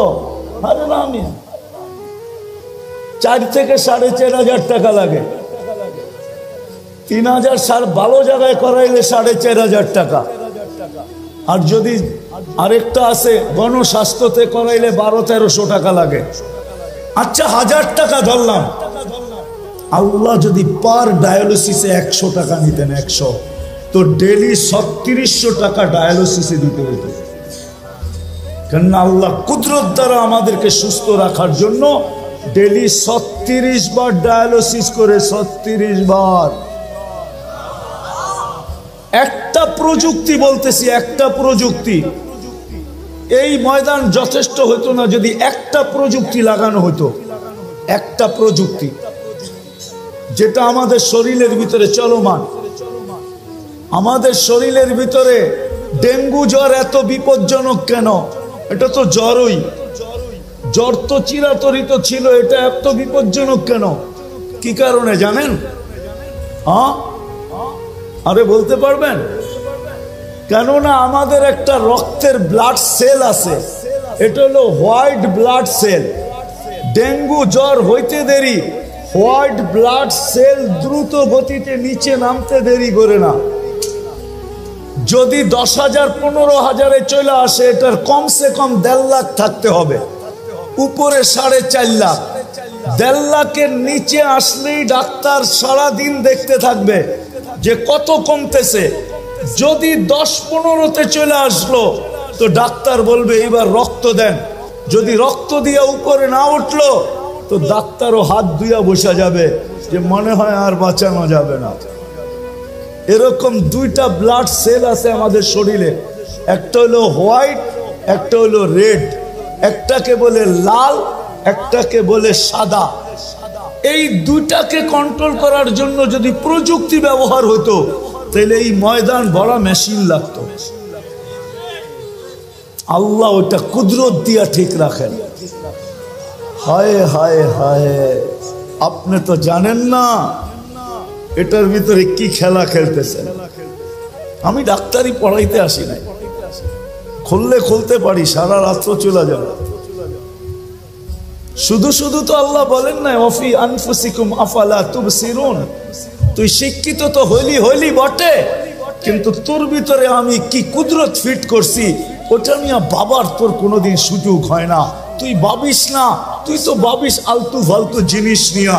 আরে না, আমি 4 থেকে 4,500 টাকা লাগে। 3,000 ভালো জায়গায় করাইলে 4,500 টাকা। আর যদি আরেকটা আছে গণস্বাস্থ্যতে করাইলে 1200-1300 টাকা লাগে। আচ্ছা 1000 টাকা ধরলাম। আল্লাহ যদি পার ডায়ালিসিসে 100 টাকা নিতেন, 100, তো ডেলি 3600 টাকা ডায়ালিসিসে দিতে হতো। কেননা আল্লাহ কুদরত দ্বারা আমাদেরকে সুস্থ রাখার জন্য ডেলি 36 বার ডায়ালিসিস করে, 36 বার। একটা প্রযুক্তি বলতেছি, একটা প্রযুক্তি। এই ময়দান যথেষ্ট হতো না যদি একটা প্রযুক্তি লাগানো হতো। একটা প্রযুক্তি যেটা আমাদের শরীরের ভিতরে চলমান। আমাদের শরীরের ভিতরে ডেঙ্গু জ্বর এত বিপজ্জনক কেন? এটা তো জ্বরই, জ্বর তো চিরাচরিত ছিল, এটা এত বিপজ্জনক কেন? কি কারণে জানেন? আরে বলতে পারবেন? কেননা আমাদের একটা রক্তের ব্লাড সেল আছে, এটা হলো হোয়াইট ব্লাড সেল। ডেঙ্গু জ্বর হইতে দেরি, হোয়াইট ব্লাড সেল দ্রুত গতিতে নিচে নামতে দেরি করে না। যদি 10,000 15,000-এ চলে আসে, এটার কমসে কম 1.5 লাখ থাকতে হবে, উপরে 4.5 লাখ। 1.5 লাখের নিচে আসলেই ডাক্তার সারাদিন দেখতে থাকবে যে কত কমতেছে। যদি 10-15-তে চলে আসলো তো ডাক্তার বলবে এবার রক্ত দেন। যদি রক্ত দিয়ে উপরে না উঠলো তো ডাক্তারও হাত ধুইয়া বসা যাবে যে মনে হয় আর বাঁচানো যাবে না। এরকম 2টা ব্লাড সেল আছে আমাদের শরীরে, একটা হলো হোয়াইট, একটা হলো রেড। একটাকে বলে লাল, একটাকে বলে সাদা। এই 2টাকে কন্ট্রোল করার জন্য যদি প্রযুক্তি ব্যবহার হতো তাহলে এই ময়দান ভরা মেশিন লাগতো। আল্লাহ ওটা কুদরত দিয়া ঠিক রাখেন। হায় হায় হায়, আপনি তো জানেন না এটার ভিতরে কি খেলা খেলতেছেন। আমি ডাক্তারি পড়াইতে আসি নাই, খুললে খুলতে পারি, সারা রাত্র চলে যাবে। শুধু শুধু তো আল্লাহ বলেন না ওয়াফি আনফুসিকুম আফালা তুবসিরুন। তুই শিক্ষিত তো হইলি বটে, কিন্তু তোর ভিতরে আমি কি কুদরত ফিট করছি ওটা নিয়ে বাবার তোর কোনোদিন সুযোগ হয় না। তুই ভাবিস না, তুই তো ভাবিস আলতু ফালতু জিনিস নিয়া,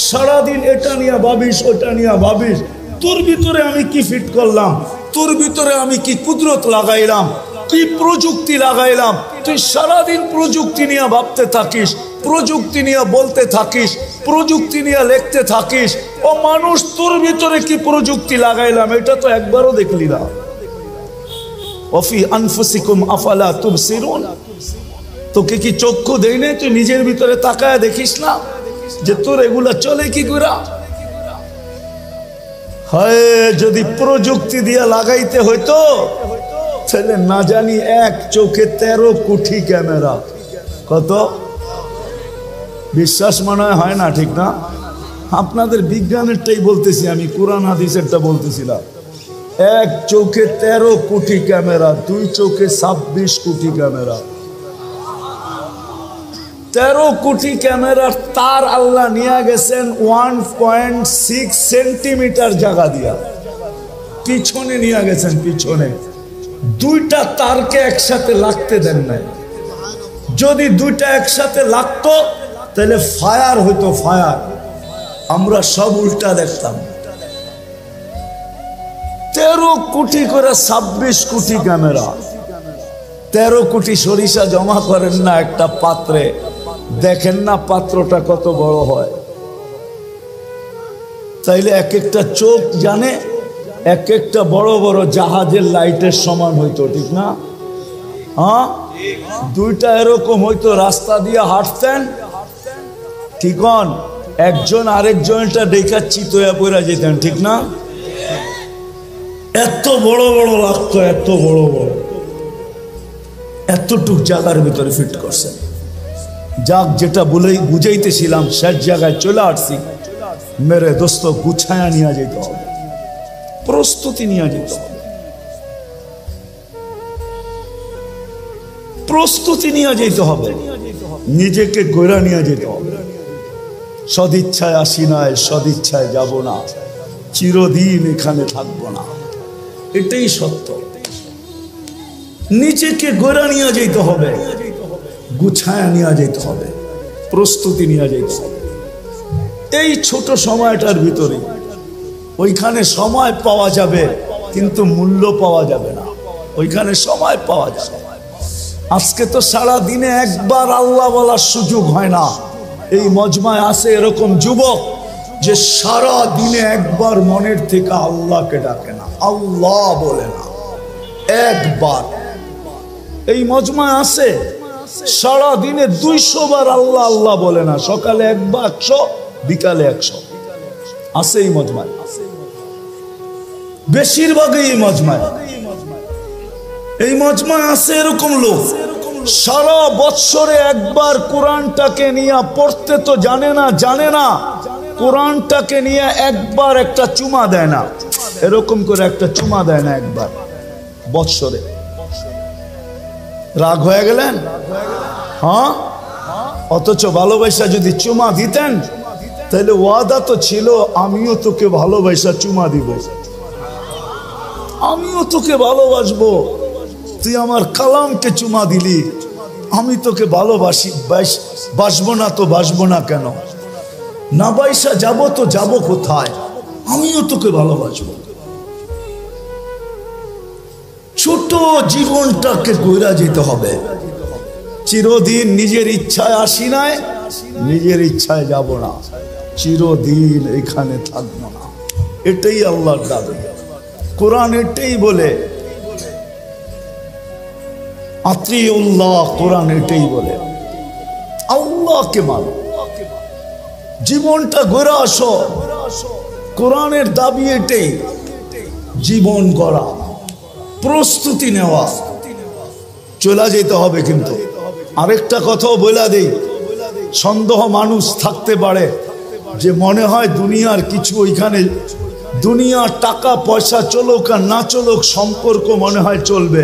সারাদিন এটা নিয়ে ভাবিস, ওটা নিয়ে ভাবিস। তোর ভিতরে আমি কি ফিট করলাম, তোর ভিতরে আমি কি কুদরত লাগাইলাম, কি প্রযুক্তি লাগাইলাম। তুই সারাদিন প্রযুক্তি নিয়ে ভাবতে থাকিস, প্রযুক্তি নিয়ে বলতে থাকিস, প্রযুক্তি নিয়ে লিখতে থাকিস। ও মানুষ, তোর ভিতরে কি প্রযুক্তি লাগাইলাম এটা তো একবারও দেখলি না। ওয়াফি আনফুসিকুম আফালা তুবসিরুন। তোকে কি চক্ষু দেই না? তুই নিজের ভিতরে তাকায় দেখিস না যে তোর এগুলা চলে কি করে? হয় যদি প্রযুক্তি দিয়ে লাগাইতে হইতো তাহলে না জানি এক চোখে 13 কোটি ক্যামেরা। কত? বিশ্বাস মনে হয় না, ঠিক না? আপনাদের বিজ্ঞানেরটাই বলতেছি আমি, কোরআন হাদিসেরটা বলতেছিলাম। এক চোখে 13 কোটি ক্যামেরা, দুই চোখে 26 কোটি ক্যামেরা। 13 কোটি ক্যামেরার তার আল্লাহ নিয়ে গেছেন 1.6 সেন্টিমিটার জায়গা দিয়া, পিছনে নিয়ে গেছেন। পিছনে দুইটা তারকে একসাথে লাগতে দেন নাই। যদি দুইটা একসাথে লাগতো তাহলে ফায়ার হইতো, ফায়ার। আমরা সব উল্টা দেখতাম। 13 কোটি করে 26 কোটি ক্যামেরা। 13 কোটি সরিষা জমা করেন না একটা পাত্রে, দেখেন না পাত্রটা কত বড় হয়। তাইলে এক একটা চোখ জানে এক একটা বড় বড় জাহাজের লাইটের সমান হইতো, ঠিক না? হ্যাঁ, দুইটা এরকম হইতো, রাস্তা দিয়ে হাঁটতেন, ঠিক হন, একজন আরেকজনটা ডেকা চিতয়া পড়া যেতেন, ঠিক না? এত বড় বড় লাগতো, এত বড় বড়, এতটুক জায়গার ভিতরে ফিট করছেন। যাক, যেটা বুঝাইতেছিলাম শেষ জায়গায় চলে আসছি। মেরে দোস্ত, গুছায়া নিয়ে যেতে হবে, প্রস্তুতি নিয়ে যেতে হবে, প্রস্তুতি নিয়ে যেতে হবে, নিজেকে গড়া নিয়ে যেতে হবে। সদিচ্ছায় আসি নাই, সদিচ্ছায় যাব না, চিরদিন এখানে থাকবো না, এটাই সত্য। নিজেকে গড়া নিয়ে যেতে হবে, গুছায়া নিয়ে যেতে হবে, প্রস্তুতি নিয়ে যেতে হবে। এই ছোট সময়টার ভিতরে ওইখানে সময় পাওয়া যাবে, কিন্তু মূল্য পাওয়া যাবে না। ওইখানে সময় পাওয়া যাবে। আজকে তো সারা দিনে একবার আল্লাহ বলার সুযোগ হয় না। এই মজমায় আছে এরকম যুবক যে সারা দিনে একবার মনের থেকে আল্লাহকে ডাকে না, আল্লাহ বলে না একবার। এই মজমায় আছে সারা দিনে 200 বার আল্লাহ আল্লাহ বলে না, সকালে একবার 100, বিকালে 100। আছে এই মজমায়, বেশিরভাগই এই মজমায়। এই মজমায় আছে এরকম লোক সারা বৎসরে একবার কোরআনটাকে নিয়ে পড়তে তো জানে না, কোরআনটাকে নিয়ে একবার একটা চুমা দেয় না, এরকম করে একটা চুমা দেয় না একবার বৎসরে। রাগ হয়ে গেলেন? হ্যাঁ, অথচ ভালোবাসা যদি চুমা দিতেন তাহলে ওয়াদা তো ছিল, আমিও তোকে ভালোবাসা চুমা দিব, আমিও তোকে ভালোবাসবো। তুই আমার কালামকে চুমা দিলি, আমি তোকে ভালোবাসি, বাসবো না তো বাসবো না কেন? না বাইসা যাবো তো যাবো কোথায়? আমিও তোকে ভালোবাসবো। ছোট জীবনটাকে গড়া যেতে হবে। চিরদিন নিজের ইচ্ছায় আসি নাই, নিজের ইচ্ছায় যাব না, চিরদিন এখানে থাকবো না। এটাই আল্লাহর দাবি। কোরআন এটাই বলে, আতিউল্লাহ, কোরআন এটাই বলে, আল্লাহকে মানো, জীবনটা গড়া আসো। কোরআনের দাবি এটাই, জীবন গড়া, প্রস্তুতি নেওয়া, চলে যেতে হবে। কিন্তু আরেকটা কথাও বলে দেই, সন্দেহ মানুষ থাকতে পারে যে মনে হয় দুনিয়ার কিছু ওইখানে, দুনিয়ার টাকা পয়সা চলুক আর না চলুক সম্পর্ক মনে হয় চলবে।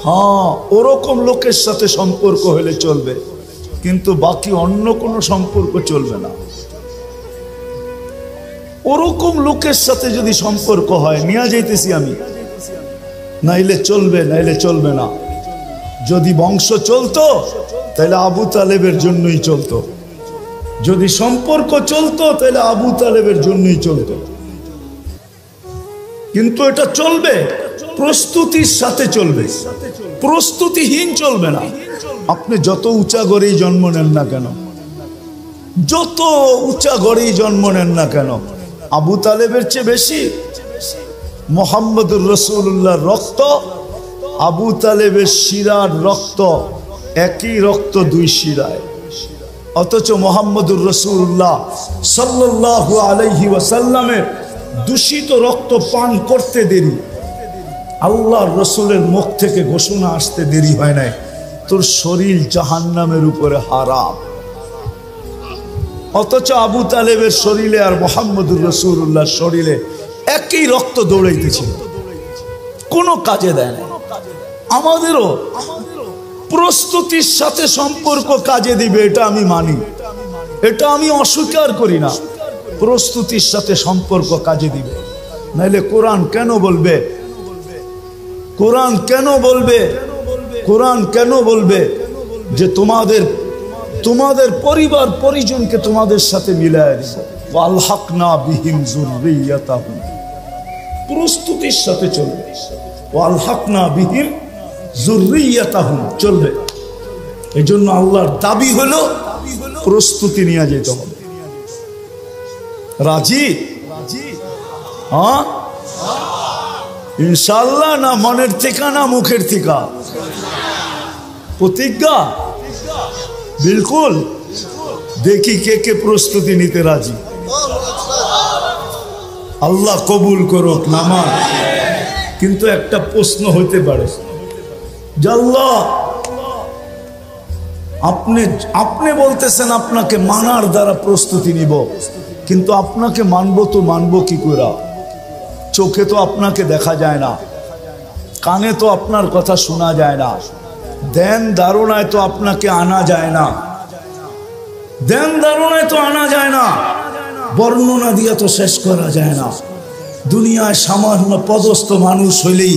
হ্যাঁ, ওরকম লোকের সাথে সম্পর্ক হলে চলবে, কিন্তু বাকি অন্য কোনো সম্পর্ক চলবে না। ওরকম লোকের সাথে যদি সম্পর্ক হয়, নিয়ে যাইতেছি আমি, নাইলে চলবে, নাইলে চলবে না। যদি বংশ চলতো তাহলে আবু তালেবের জন্যই চলতো, যদি সম্পর্ক চলতো তাহলে আবু তালেবের জন্যই চলতো। কিন্তু এটা চলবে, প্রস্তুতির সাথে চলবে, প্রস্তুতিহীন চলবে না। আপনি যত উঁচা গড়েই জন্ম নেন না কেন, যত উঁচা গড়েই জন্ম নেন না কেন, আবু তালেবের চেয়ে বেশি মুহাম্মদুর রাসূলুল্লাহর রক্ত, আবু তালেবের শিরার রক্ত, একই রক্ত দুই শিরায়। অথচ মুহাম্মদুর রাসূলুল্লাহ সাল্লাল্লাহু আলাইহি ওয়াসাল্লামের দূষিত রক্ত পান করতে দেরি, আল্লাহর রসুলের মুখ থেকে ঘোষণা আসতে দেরি হয় নাই, তোর শরীর জাহান্নামের উপরে হারাম। অথচ আবু তালেবের শরীরে আর মুহাম্মদুর রাসূলুল্লাহর শরীরে একই রক্ত দৌড়াইতেছিল, কোনো কাজে দেয় না। আমাদেরও প্রস্তুতির সাথে সম্পর্ক কাজে দিবে, এটা আমি মানি, এটা আমি অস্বীকার করি না। প্রস্তুতির সাথে সম্পর্ক কাজে দিবে, নাইলে কোরআন কেন বলবে, কোরআন কেন বলবে, কোরআন কেন বলবে যে তোমাদের পরিবার পরিজনকে তোমাদের সাথে মিলায় দিবে। ওয়ালহাকনা বিহিম যুররিয়াতাহুম, প্রস্তুতির সাথে চলবে। ওয়ালহাকনা বিহিম যুররিয়াতাহুম চলবে। এই জন্য আল্লাহর দাবি হলো প্রস্তুতি নিয়ে যেতে হবে। রাজি? হ্যাঁ ইনশাআল্লাহ, না মনের থেকে না মুখের থেকে? প্রতিজ্ঞা? বিলকুল। দেখি কে কে প্রস্তুতি নিতে রাজি। আল্লাহ কবুল করুক নামাজ। কিন্তু একটা প্রশ্ন হইতে পারে যে আল্লাহ আপনি বলতেছেন আপনাকে মানার দ্বারা প্রস্তুতি নিব, কিন্তু আপনাকে মানবো কি করে? চোখে তো আপনাকে দেখা যায় না, কানে তো আপনার কথা শোনা যায় না, ধ্যান ধারণায় তো আপনাকে আনা যায় না, ধ্যান ধারণায় তো আনা যায় না, বর্ণনা দিয়ে তো শেষ করা যায় না। দুনিয়ায় সামান্য পদস্থ মানুষ হইলেই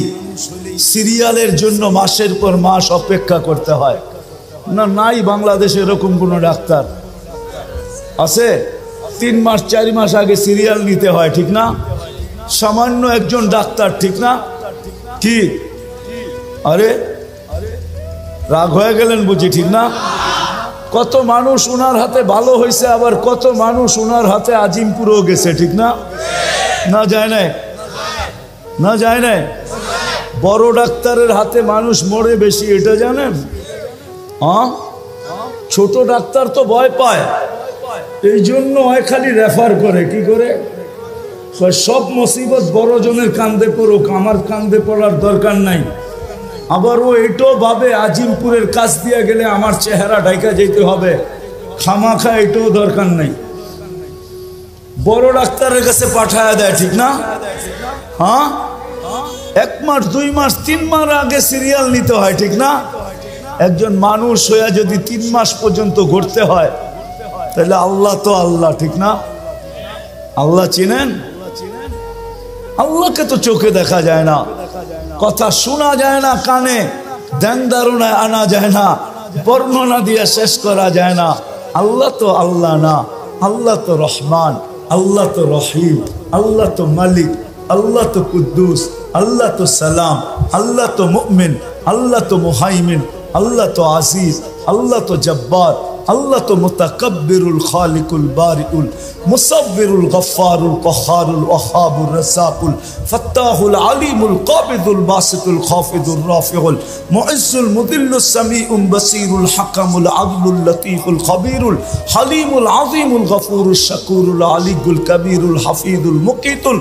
সিরিয়ালের জন্য মাসের পর মাস অপেক্ষা করতে হয় না? নাই বাংলাদেশে এরকম কোনো ডাক্তার আছে? 3 মাস 4 মাস আগে সিরিয়াল নিতে হয়, ঠিক না? সামান্য একজন ডাক্তার, ঠিক না? কি আরে রাগ হয়ে গেলেন বুঝি, ঠিক না? কত মানুষ ওনার হাতে ভালো হয়েছে, আবার কত মানুষ ওনার হাতে আজিমপুরেও গেছে, ঠিক না? না যায় নাই, না যায় নাই। বড় ডাক্তারের হাতে মানুষ মরে বেশি, এটা জানেন? হ্যাঁ, ছোট ডাক্তার তো ভয় পায়, এই জন্য খালি রেফার করে। কি করে? সব মুসিবত বড় জনের কান্দে পড়ুক, আমার কান্দে পড়ার দরকার নাই। আবার ও এটাও ভাবে আজিমপুরের কাজ দিয়ে গেলে আমার চেহারা ঢাকা যেতে হবে, খামাখা এটাও দরকার নাই, বড় ডাক্তারের কাছে পাঠায় দেয়, ঠিক না? হ্যাঁ, 1 মাস 2 মাস 3 মাস আগে সিরিয়াল নিতে হয়, ঠিক না? একজন মানুষ হয়ে যদি 3 মাস পর্যন্ত ঘুরতে হয়, তাহলে আল্লাহ তো আল্লাহ, ঠিক না? আল্লাহ চিনেন? আল্লাহকে তো চোখে দেখা যায় না, কথা শোনা যায় না কানে, ধ্যান ধারণায় আনা যায় না, বর্ণনা দিয়ে শেষ করা যায় না। আল্লাহ তো আল্লাহ না, আল্লাহ তো রহমান, আল্লাহ তো রহিম, আল্লাহ তো মালিক, আল্লাহ তো কুদ্দুস, আল্লাহ তো সালাম, আল্লাহ তো মুমিন, আল্লাহ তো মুহাইমিন, আল্লাহ তো আজিজ, আল্লাহ তো জব্বার, আল্লাহ তো মুতাকাব্বিরুল খালিকুল বারিউল মুসাব্বিরুল গফফারুল কহারুল ওয়াহাবুর রাসাকুল ফাত্তাহুল আলিমুল কাবিদুল বাসিতুল খাফিদুর রাফিউল মুইজ্জুল মুদিল্লুস সামিউল বাসিরুল হাকামুল আদলুল লতীফুল খবীরুল হালিমুল আযীমুল গফুরুশ শাকুরুল আলিয়ুল কবীরুল হাফিজুল মুকিতুল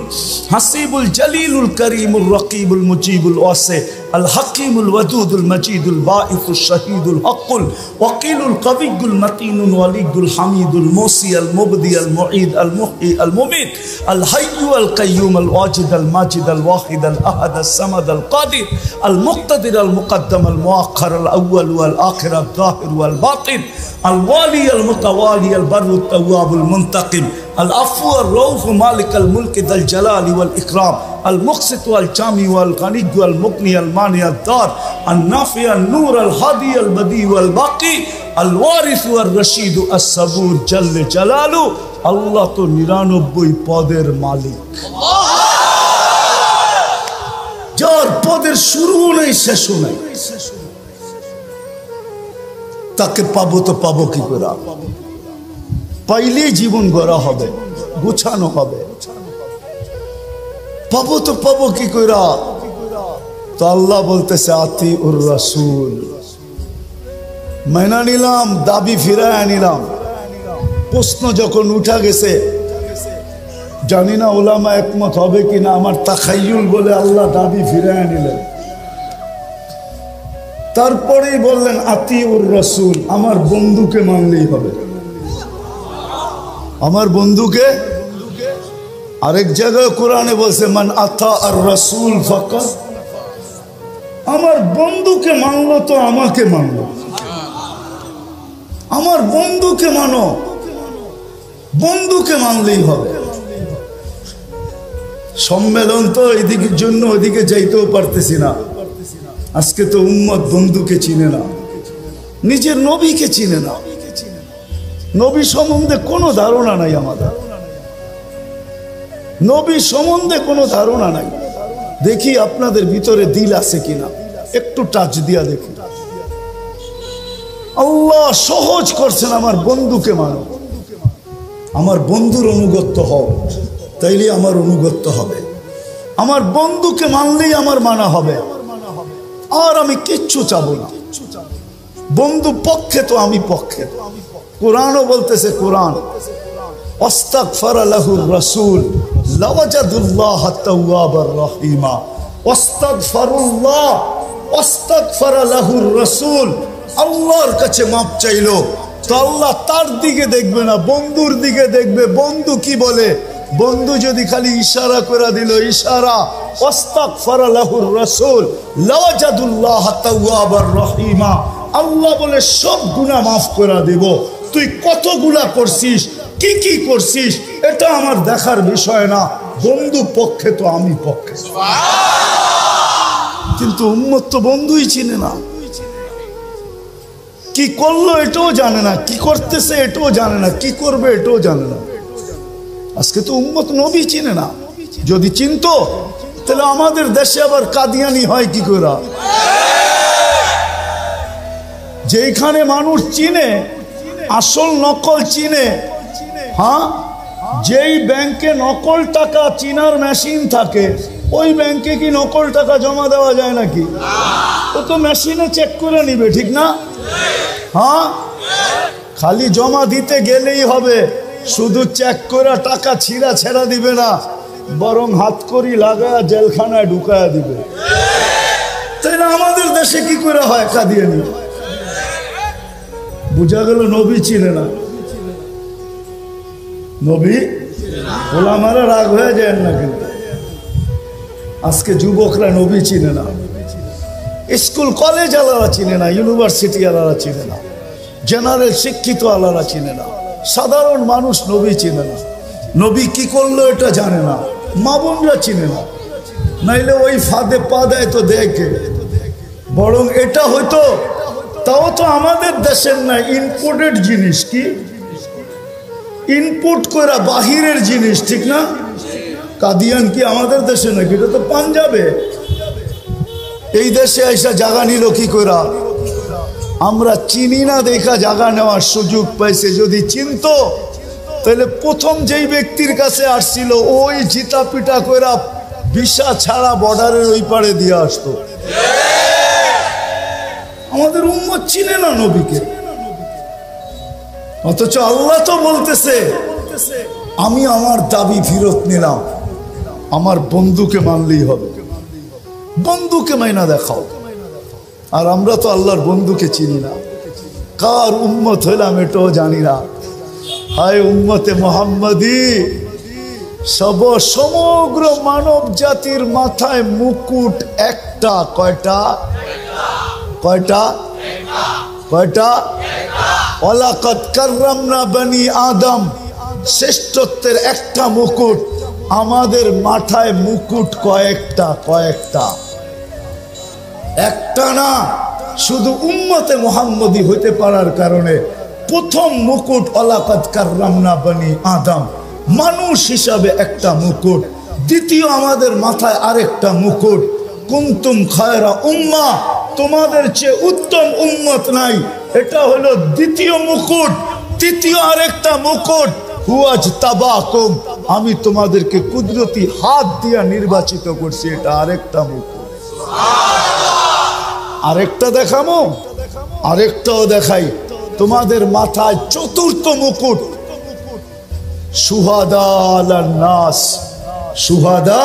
হাসিবুল জলিলুল করিমুল রকিবুল মুজিবুল ওয়াসি আল হাকিমুল ওয়াদুদুল মজিদুল বাঈসুশ শাহীদুল হকুল ওয়াকিলুল কবিয়ুল মতিনুল ওয়ালিয়ুল হামিদুল মুসি আল মুবদি আল মুঈদ আল মুহয়ি আল মুমীত আল হাইয়্যু আল কাইয়্যুম আল ওয়াজিদ আল মাজিদ আল ওয়াহিদ আল আহাদ আল সামাদ আল কাদির আল মুক্তাদির আল মুকদ্দম আল মুআখ্খার আল আউয়াল ওয়াল আখির আল যাহির ওয়াল বাতিন আল ওয়ালি আল মুতাওয়ালি আল বাররু আত তাওয়াবুল মুনতাকিম العفو الرؤوف مالك الملك ذا الجلال والإكرام المقسط والجامع والغني والمغني المانع الدار النافع النور الهادي البديع والباقي الوارث والرشيد الصبور جل جلاله الله تو 99 পদের মালিক, যার পদের শুরু নেই শেষ নেই, তাকে পাবো তো পাবো কি করে? পাইলে জীবন গড়া হবে, গুছানো হবে, পাবো তো পাবো কি কইরা? তো আল্লাহ বলতেছে আতিউর রাসূল, মেনা নিলাম, দাবি ফিরায় নিলাম। প্রশ্ন যখন উঠা গেছে, জানি না ওলামা একমত হবে কিনা, আমার তাখাইয়ুল বলে আল্লাহ দাবি ফিরায় নিলেন। তারপরেই বললেন আতিউর রাসূল, আমার বন্ধুকে মানলেই হবে, আমার বন্ধুকে আরেক জায়গায় কোরআনে বলছে মান আতা আর রাসূল ফাকাত, আমার বন্ধুকে মানলো তো আমাকে মানলো। আমার বন্ধুকে মানো, বন্ধুকে মানলেই হবে। সম্মেলন তো এদিকের জন্য ওদিকে যাইতেও পারতেছি না। আজকে তো উম্মত বন্ধুকে চিনে না, নিজের নবীকে চিনে না। নবী সম্বন্ধে কোনো ধারণা নাই আমাদের, নবী সম্বন্ধে কোনো ধারণা নাই। দেখি আপনাদের ভিতরে দিল আছে কিনা, একটু টাচ দিয়া দেখি। আল্লাহ সহজ করছেন, আমার বন্ধুকে মানো, আমার বন্ধুর অনুগত্য হও, তাইলে আমার অনুগত্য হবে। আমার বন্ধুকে মানলেই আমার মানা হবে, আর আমি কিচ্ছু চাবো না। বন্ধু পক্ষে তো আমি পক্ষে। কোরআনও বলতেছে, কোরআন আস্তাগফার লাহুর রাসূল লাওয়াজাদুল্লাহ তাওয়াবার রহিমা। আস্তাগফারুল্লাহ, আস্তাগফার লাহুর রাসূল, আল্লাহর কাছে মাপ চাইলো তো আল্লাহ তার দিকে দেখবে না, বন্ধুর দিকে দেখবে। বন্ধু কি বলে? বন্ধু যদি খালি ইশারা করে দিল, ইশারা আস্তাগফার লাহুর রাসূল লাওয়াজাদুল্লাহ তাওয়াবার রহিমা, আল্লাহ বলে সব গুনাহ মাফ করে দেব। তুই কতগুলা করছিস, কি কি করছিস, এটা আমার দেখার বিষয় না। বন্ধু পক্ষে তো আমি পক্ষে। কিন্তু উম্মত তো বন্ধুই চিনে না, কি করলো এটাও জানে না, কি করতেছে এটাও জানে না, কি করবে এটাও জানে না। আজকে তো উম্মত নবী চিনে না। যদি চিনতো তাহলে আমাদের দেশে আবার কাদিয়ানি হয় কি করে? যেখানে মানুষ চিনে, আসল নকল চিনে। হ্যাঁ, যেই ব্যাংকে নকল টাকা চিনার মেশিন থাকে, ওই ব্যাংকে কি নকল টাকা জমা দেওয়া যায় নাকি? ও তো মেশিনে চেক করে নিবে, ঠিক না? হ্যাঁ, খালি জমা দিতে গেলেই হবে, শুধু চেক করে টাকা ছিঁড়া ছেড়া দিবে না, বরং হাত করি লাগায় জেলখানায় ঢুকায়া দিবে। তাই না? আমাদের দেশে কি করে হয় কাদিয়ানি? বুঝা গেল নবী চিনে না। নবী ওলামারা রাগ হয়ে যায় না, কিন্তু আজকে যুবকরা নবী চিনে না, স্কুল কলেজ আলারা চিনে না, ইউনিভার্সিটি আলারা চিনে না, জেনারেল শিক্ষিত আলারা চিনে না, সাধারণ মানুষ নবী চিনে না। নবী কি করলো এটা জানে না, মা বোনরা চিনে না। নাইলে ওই ফাঁদে পা দেয় তো দেখে, বরং এটা হয়তো তাও তো আমাদের দেশের না, ইনপুটেড জিনিস। কি ইনপুট করা বাহিরের জিনিস, ঠিক না? কাদিয়ান কি আমাদের দেশে নাকি? এটা তো পাঞ্জাবে। এই দেশে আইসা জায়গা নিল কি করা? আমরা চিনি না দেখা জায়গা নেওয়ার সুযোগ পাইছে। যদি চিনতো তাহলে প্রথম যেই ব্যক্তির কাছে আসছিল ওই জিতা পিটা কইরা ভিসা ছাড়া বর্ডারের ওই পারে দিয়ে আসতো। আমাদের উম্মত চিনে না নবীকে, অথচ আল্লাহ তো বলতেছে আমি আমার দাবি ফেরত নিলাম, আমার বন্ধুকে মানলেই হবে। বন্ধুকে মাইনা দেখাও। আর আমরা তো আল্লাহর বন্ধুকে চিনি না, কার উম্মত হইলাম এটাও জানি না। হায় উম্মতে মুহাম্মাদি, সমগ্র মানব জাতির মাথায় মুকুট একটা। কয়টা? কয়টা? কয়টা? ওয়ালাকাদ কাররামনা বনি আদম, শ্রেষ্ঠত্বের একটা মুকুট। আমাদের মাথায় মুকুট কয়েকটা? কয়েকটা, একটা না। শুধু উম্মতে মুহাম্মদী হইতে পারার কারণে প্রথম মুকুট ওয়ালাকাদ কাররামনা বনি আদম, মানুষ হিসাবে একটা মুকুট। দ্বিতীয় আমাদের মাথায় আরেকটা মুকুট, কুনতুম খায়রা উম্মাহ, তোমাদের চেয়ে উত্তম উম্মত নাই, এটা হলো দ্বিতীয় মুকুট। তৃতীয় আরেকটা মুকুট, হুয়াজতাবাকুম, আমি তোমাদেরকে কুদরতি হাত দিয়া নির্বাচিত করছি, এটা আরেকটা মুকুট। আরেকটা দেখামো, আরেকটাও দেখাই। তোমাদের মাথায় চতুর্থ মুকুট, শুহাদা আলান নাস, শুহাদা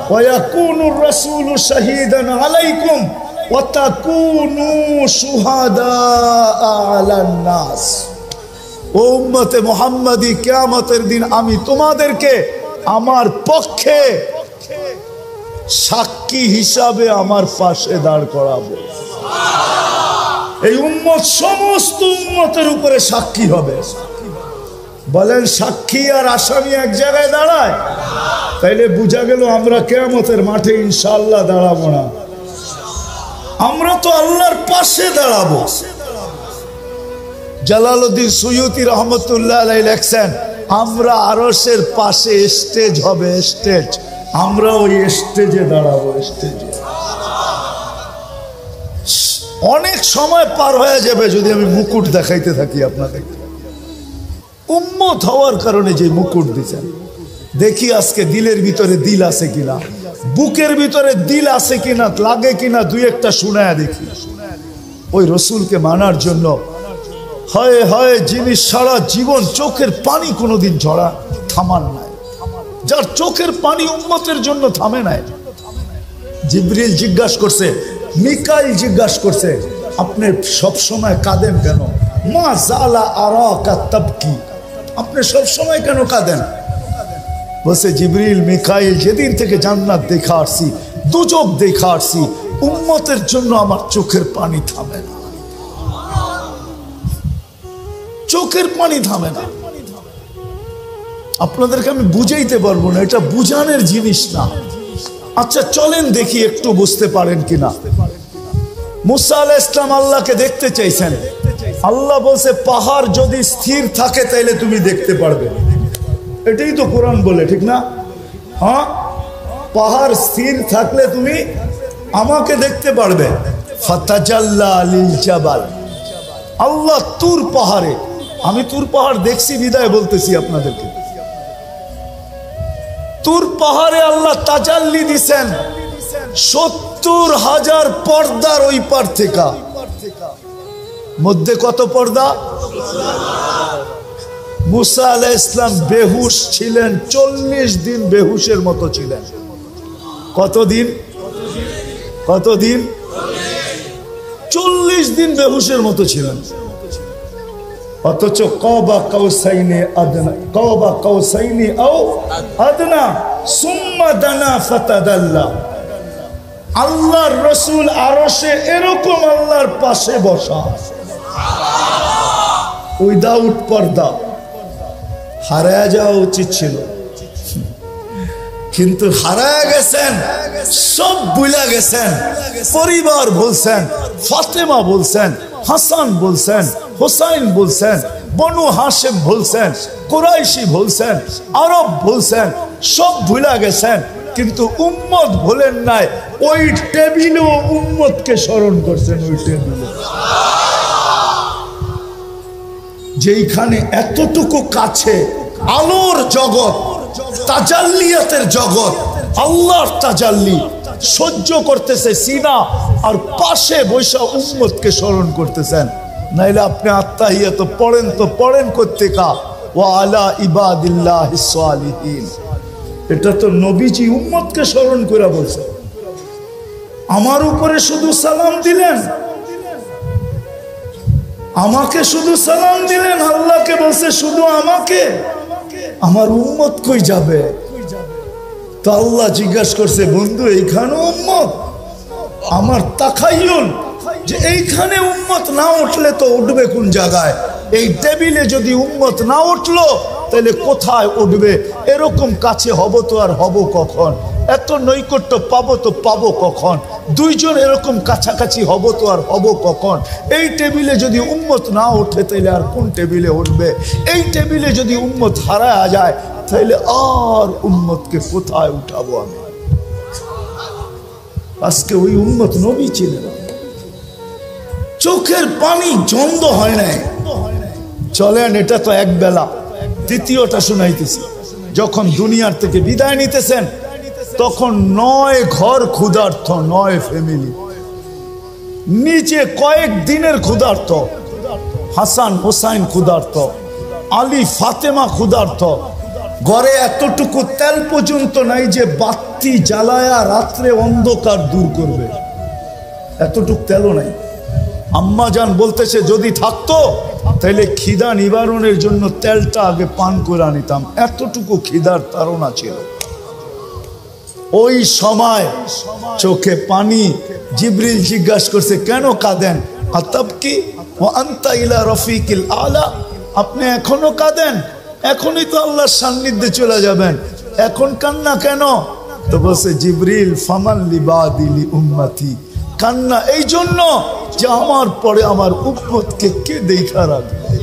ওয়া ইয়াকুনুর রাসূলু শাহীদান আলাইকুম ওয়া তাকুনু শুহাদা আলান নাস। ও উম্মতে মুহাম্মাদি, কিয়ামতের দিন আমি তোমাদেরকে আমার পক্ষে সাক্ষী হিসাবে আমার পাশে দাঁড় করাবো। এই উম্মত সমস্ত উম্মতের উপরে সাক্ষী হবে। বলেন সাক্ষী আর আসামি এক জায়গায় দাঁড়ায়? তাইলে বোঝা গেল আমরা কিয়ামতের মাঠে ইনশাআল্লাহ দাঁড়াবো না, আমরা তো আল্লাহর পাশে দাঁড়াবো। জালালউদ্দিন সুয়ুতি রহমতুল্লাহ আলাইহি লেখছেন, আমরা আরশের পাশে স্টেজ হবে, স্টেজ, আমরা ওই স্টেজে দাঁড়াবো। স্টেজে অনেক সময় পার হয়ে যাবে যদি আমি মুকুট দেখাইতে থাকি আপনাদের। উম্মত হওয়ার কারণে যে মুকুট দিচ্ছেন, দেখি আজকে দিলের ভিতরে দিল আছে কিনা, বুকের ভিতরে দিল আছে কিনা, লাগে কিনা, দুই একটা শুনায়া দেখি। ওই রসুলকে মানার জন্য হয় হয় যিনি সারা জীবন চোখের পানি কোনোদিন ঝরা থামান নাই, যার চোখের পানি উম্মতের জন্য থামে নাই। জিবরিল জিজ্ঞাসা করছে, মিকাইল জিজ্ঞাসা করছে, আপনি সব সময় কাঁদেন কেন? মা জালা আরাকা তাবকি, আপনি সব সময় কেন কাঁদেন? বলছে জিবরিল মিকাইল, যেদিন থেকে জান্নাত দেখা আসছি, দুজক দেখা আসছি, উম্মতের জন্য আমার চোখের পানি থামে না, চোখের পানি থামে না। আপনাদেরকে আমি বুঝাইতে পারবো না, এটা বুঝানোর জিনিস না। আচ্ছা চলেন দেখি একটু বুঝতে পারেন কিনা। মুসা আলাইহিস সালাম আল্লাহকে দেখতে চাইছেন, আল্লাহ বলছে পাহাড় যদি স্থির থাকে তাইলে তুমি দেখতে পারবে। এটাই তো কোরআন বলে, ঠিক না? হ্যাঁ, পাহাড় স্থির থাকলে তুমি আমাকে দেখতে পারবে। ফাতাজাল্লা লিল জাবাল, আল্লাহ তুর পাহাড়ে, আমি তুর পাহাড় দেখছি বিদায় বলতেছি আপনাদেরকে, তুর পাহাড়ে আল্লাহ তাজাল্লি দিছেন ৭০,০০০ পর্দার ওই পার থেকে। মধ্যে কত পর্দা? মুসা আলাইহিস সালাম বেহুশ ছিলেন, ৪০ দিন বেহুশের মতো ছিলেন। কতদিন? কতদিন? ৪০ দিন বেহুশের মতো ছিলেন। অথচ কাবা কাউসাইনি আদনা, কাবা কাউসাইনি আও আদনা সুম্মা দানা ফাতাদাল্লা। আল্লাহর রাসূল আরশে এরকম আল্লাহর পাশে বসা, উইদাউট পর্দা। হারায়া যাওয়া উচিত ছিল, কিন্তু হারায়া গেছেন, সব ভুলে গেছেন। পরিবার বলছেন, ফাতেমা বলছেন, হাসান বলছেন, হুসাইন বলছেন, বনু হাশেম বলছেন, কুরাইশি বলছেন, আরব বলছেন, সব ভুলে গেছেন। কিন্তু উম্মত ভুলেন নাই, ওই টেবিলেও উম্মতকে স্মরণ করছেন। ওই টেবিলে যেইখানে এতটুকু কাছে আলোর জগৎ, তাজাল্লিয়াতের জগৎ, আল্লাহর তাজাল্লি সহ্য করতেছে সিনা, আর পাশে বৈশা উম্মতকে স্মরণ করতেছেন। নাইলে আপনি আত্তাহিয়াত পড়েন তো পড়েন কোত্থেকা, ওয়া আলা ইবাদিল্লাহিস সালিহিন। এটা তো নবীজি উম্মতকে স্মরণ করে বলছে। আমার উপরে শুধু সালাম দিলেন, আমাকে শুধু সালাম দিলেন, আল্লাহকে বলছে শুধু আমাকে, আমার উম্মত কই যাবে? তো আল্লাহ জিজ্ঞাসা করছে, বন্ধু এইখানে উম্মত? আমার তাখাইয়ুল যে এইখানে উম্মত না উঠলে তো উঠবে কোন জায়গায়? এই টেবিলে যদি উম্মত না উঠলো তাহলে কোথায় উঠবে? এরকম কাছে হব তো আর হব কখন? এত নৈকট্য পাবো তো পাবো কখন? দুইজন এরকম কাছাকাছি হব তো আর হব কখন? এই টেবিলে যদি উম্মত না ওঠে তাহলে আর কোন টেবিলে উঠবে? এই টেবিলে যদি উম্মত হারায় যায় তাহলে আর উম্মতকে কোথায় উঠাবো আমি? আজকে ওই উম্মত নবী ছিলেন, চোখের পানি জন্দ হয় নাই। চলেন, এটা তো এক বেলা, দ্বিতীয়টা শুনাইতেছি। যখন দুনিয়ার থেকে বিদায় নিতেছেন তখন ৯ ঘর ক্ষুধার্ত, ৯ ফ্যামিলি, নিচে কয়েক দিনের ক্ষুধার্ত। হাসান হোসাইন ক্ষুধার্ত, আলী ফাতেমা ক্ষুধার্ত। ঘরে এতটুকু তেল পর্যন্ত নাই যে বাতি জ্বালায়া রাত্রে অন্ধকার দূর করবে, এতটুকু তেলও নাই। আম্মা জান বলতেছে যদি থাকতো তাইলে খিদা নিবারণের জন্য তেলটা আগে পান করে নিতাম, এতটুকু খিদার তাড়না ছিল। ওই সময় চোখে পানি। জিবরিল জিজ্ঞাসা করছে, কেন কাঁদেন? আতাবকি ওয়া আনতা ইলা রফিকিল আলা, আপনি এখনো কাঁদেন? এখনই তো আল্লাহর সান্নিধ্যে চলে যাবেন, এখন কান্না কেন? তো বলছে জিবরিল, ফামান লিবাদিলি উম্মতি, কান্না এই জন্য যে আমার পরে আমার উম্মতকে কে দেখা রাখবে।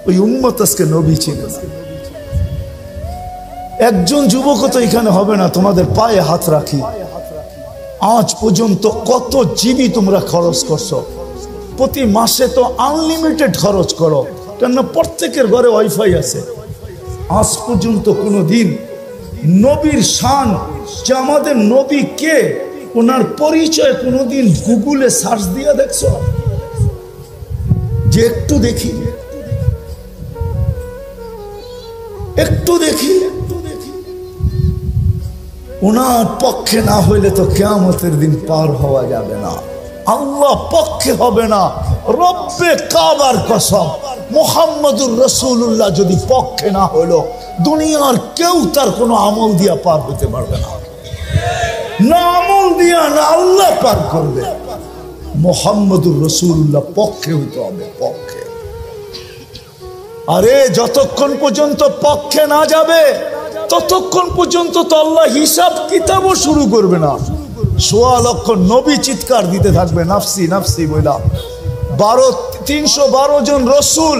ওই উম্মত আজকে নবী ছিল। একজন যুবক তো এখানে হবে না, তোমাদের পায়ে হাত রাখি, আজ পর্যন্ত কত জিবি তোমরা খরচ করছো? প্রতি মাসে তো আনলিমিটেড খরচ করো, কেননা প্রত্যেকের ঘরে ওয়াইফাই আছে। আজ পর্যন্ত কোনো দিন নবীর শান, যে আমাদের নবী কে, ওনার পরিচয় কোনোদিন গুগলে সার্চ দিয়ে দেখছো? যে একটু দেখি, একটু দেখি। ওনার পক্ষে না হইলে তো কিয়ামতের দিন পার হওয়া যাবে না। আল্লাহ পক্ষে হবে না, রব্বে কাবার কসম, মুহাম্মদুর রাসূলুল্লাহ যদি পক্ষে না হলো, দুনিয়ার কেউ তার কোনো আমল দিয়া পার হতে পারবে না। না আমল দিয়া, না আল্লাহ পার করবে। মুহাম্মদুর রাসূলুল্লাহ পক্ষে হইতে হবে, পক্ষে। আরে যতক্ষণ পর্যন্ত পক্ষে না যাবে, ততক্ষণ পর্যন্ত তো আল্লাহ হিসাব কিতাবও শুরু করবে না। ১৬ লক্ষ নবী চিৎকার দিতে থাকবে নাফসি নাফসি বইলা, ৩১২ জন রসুল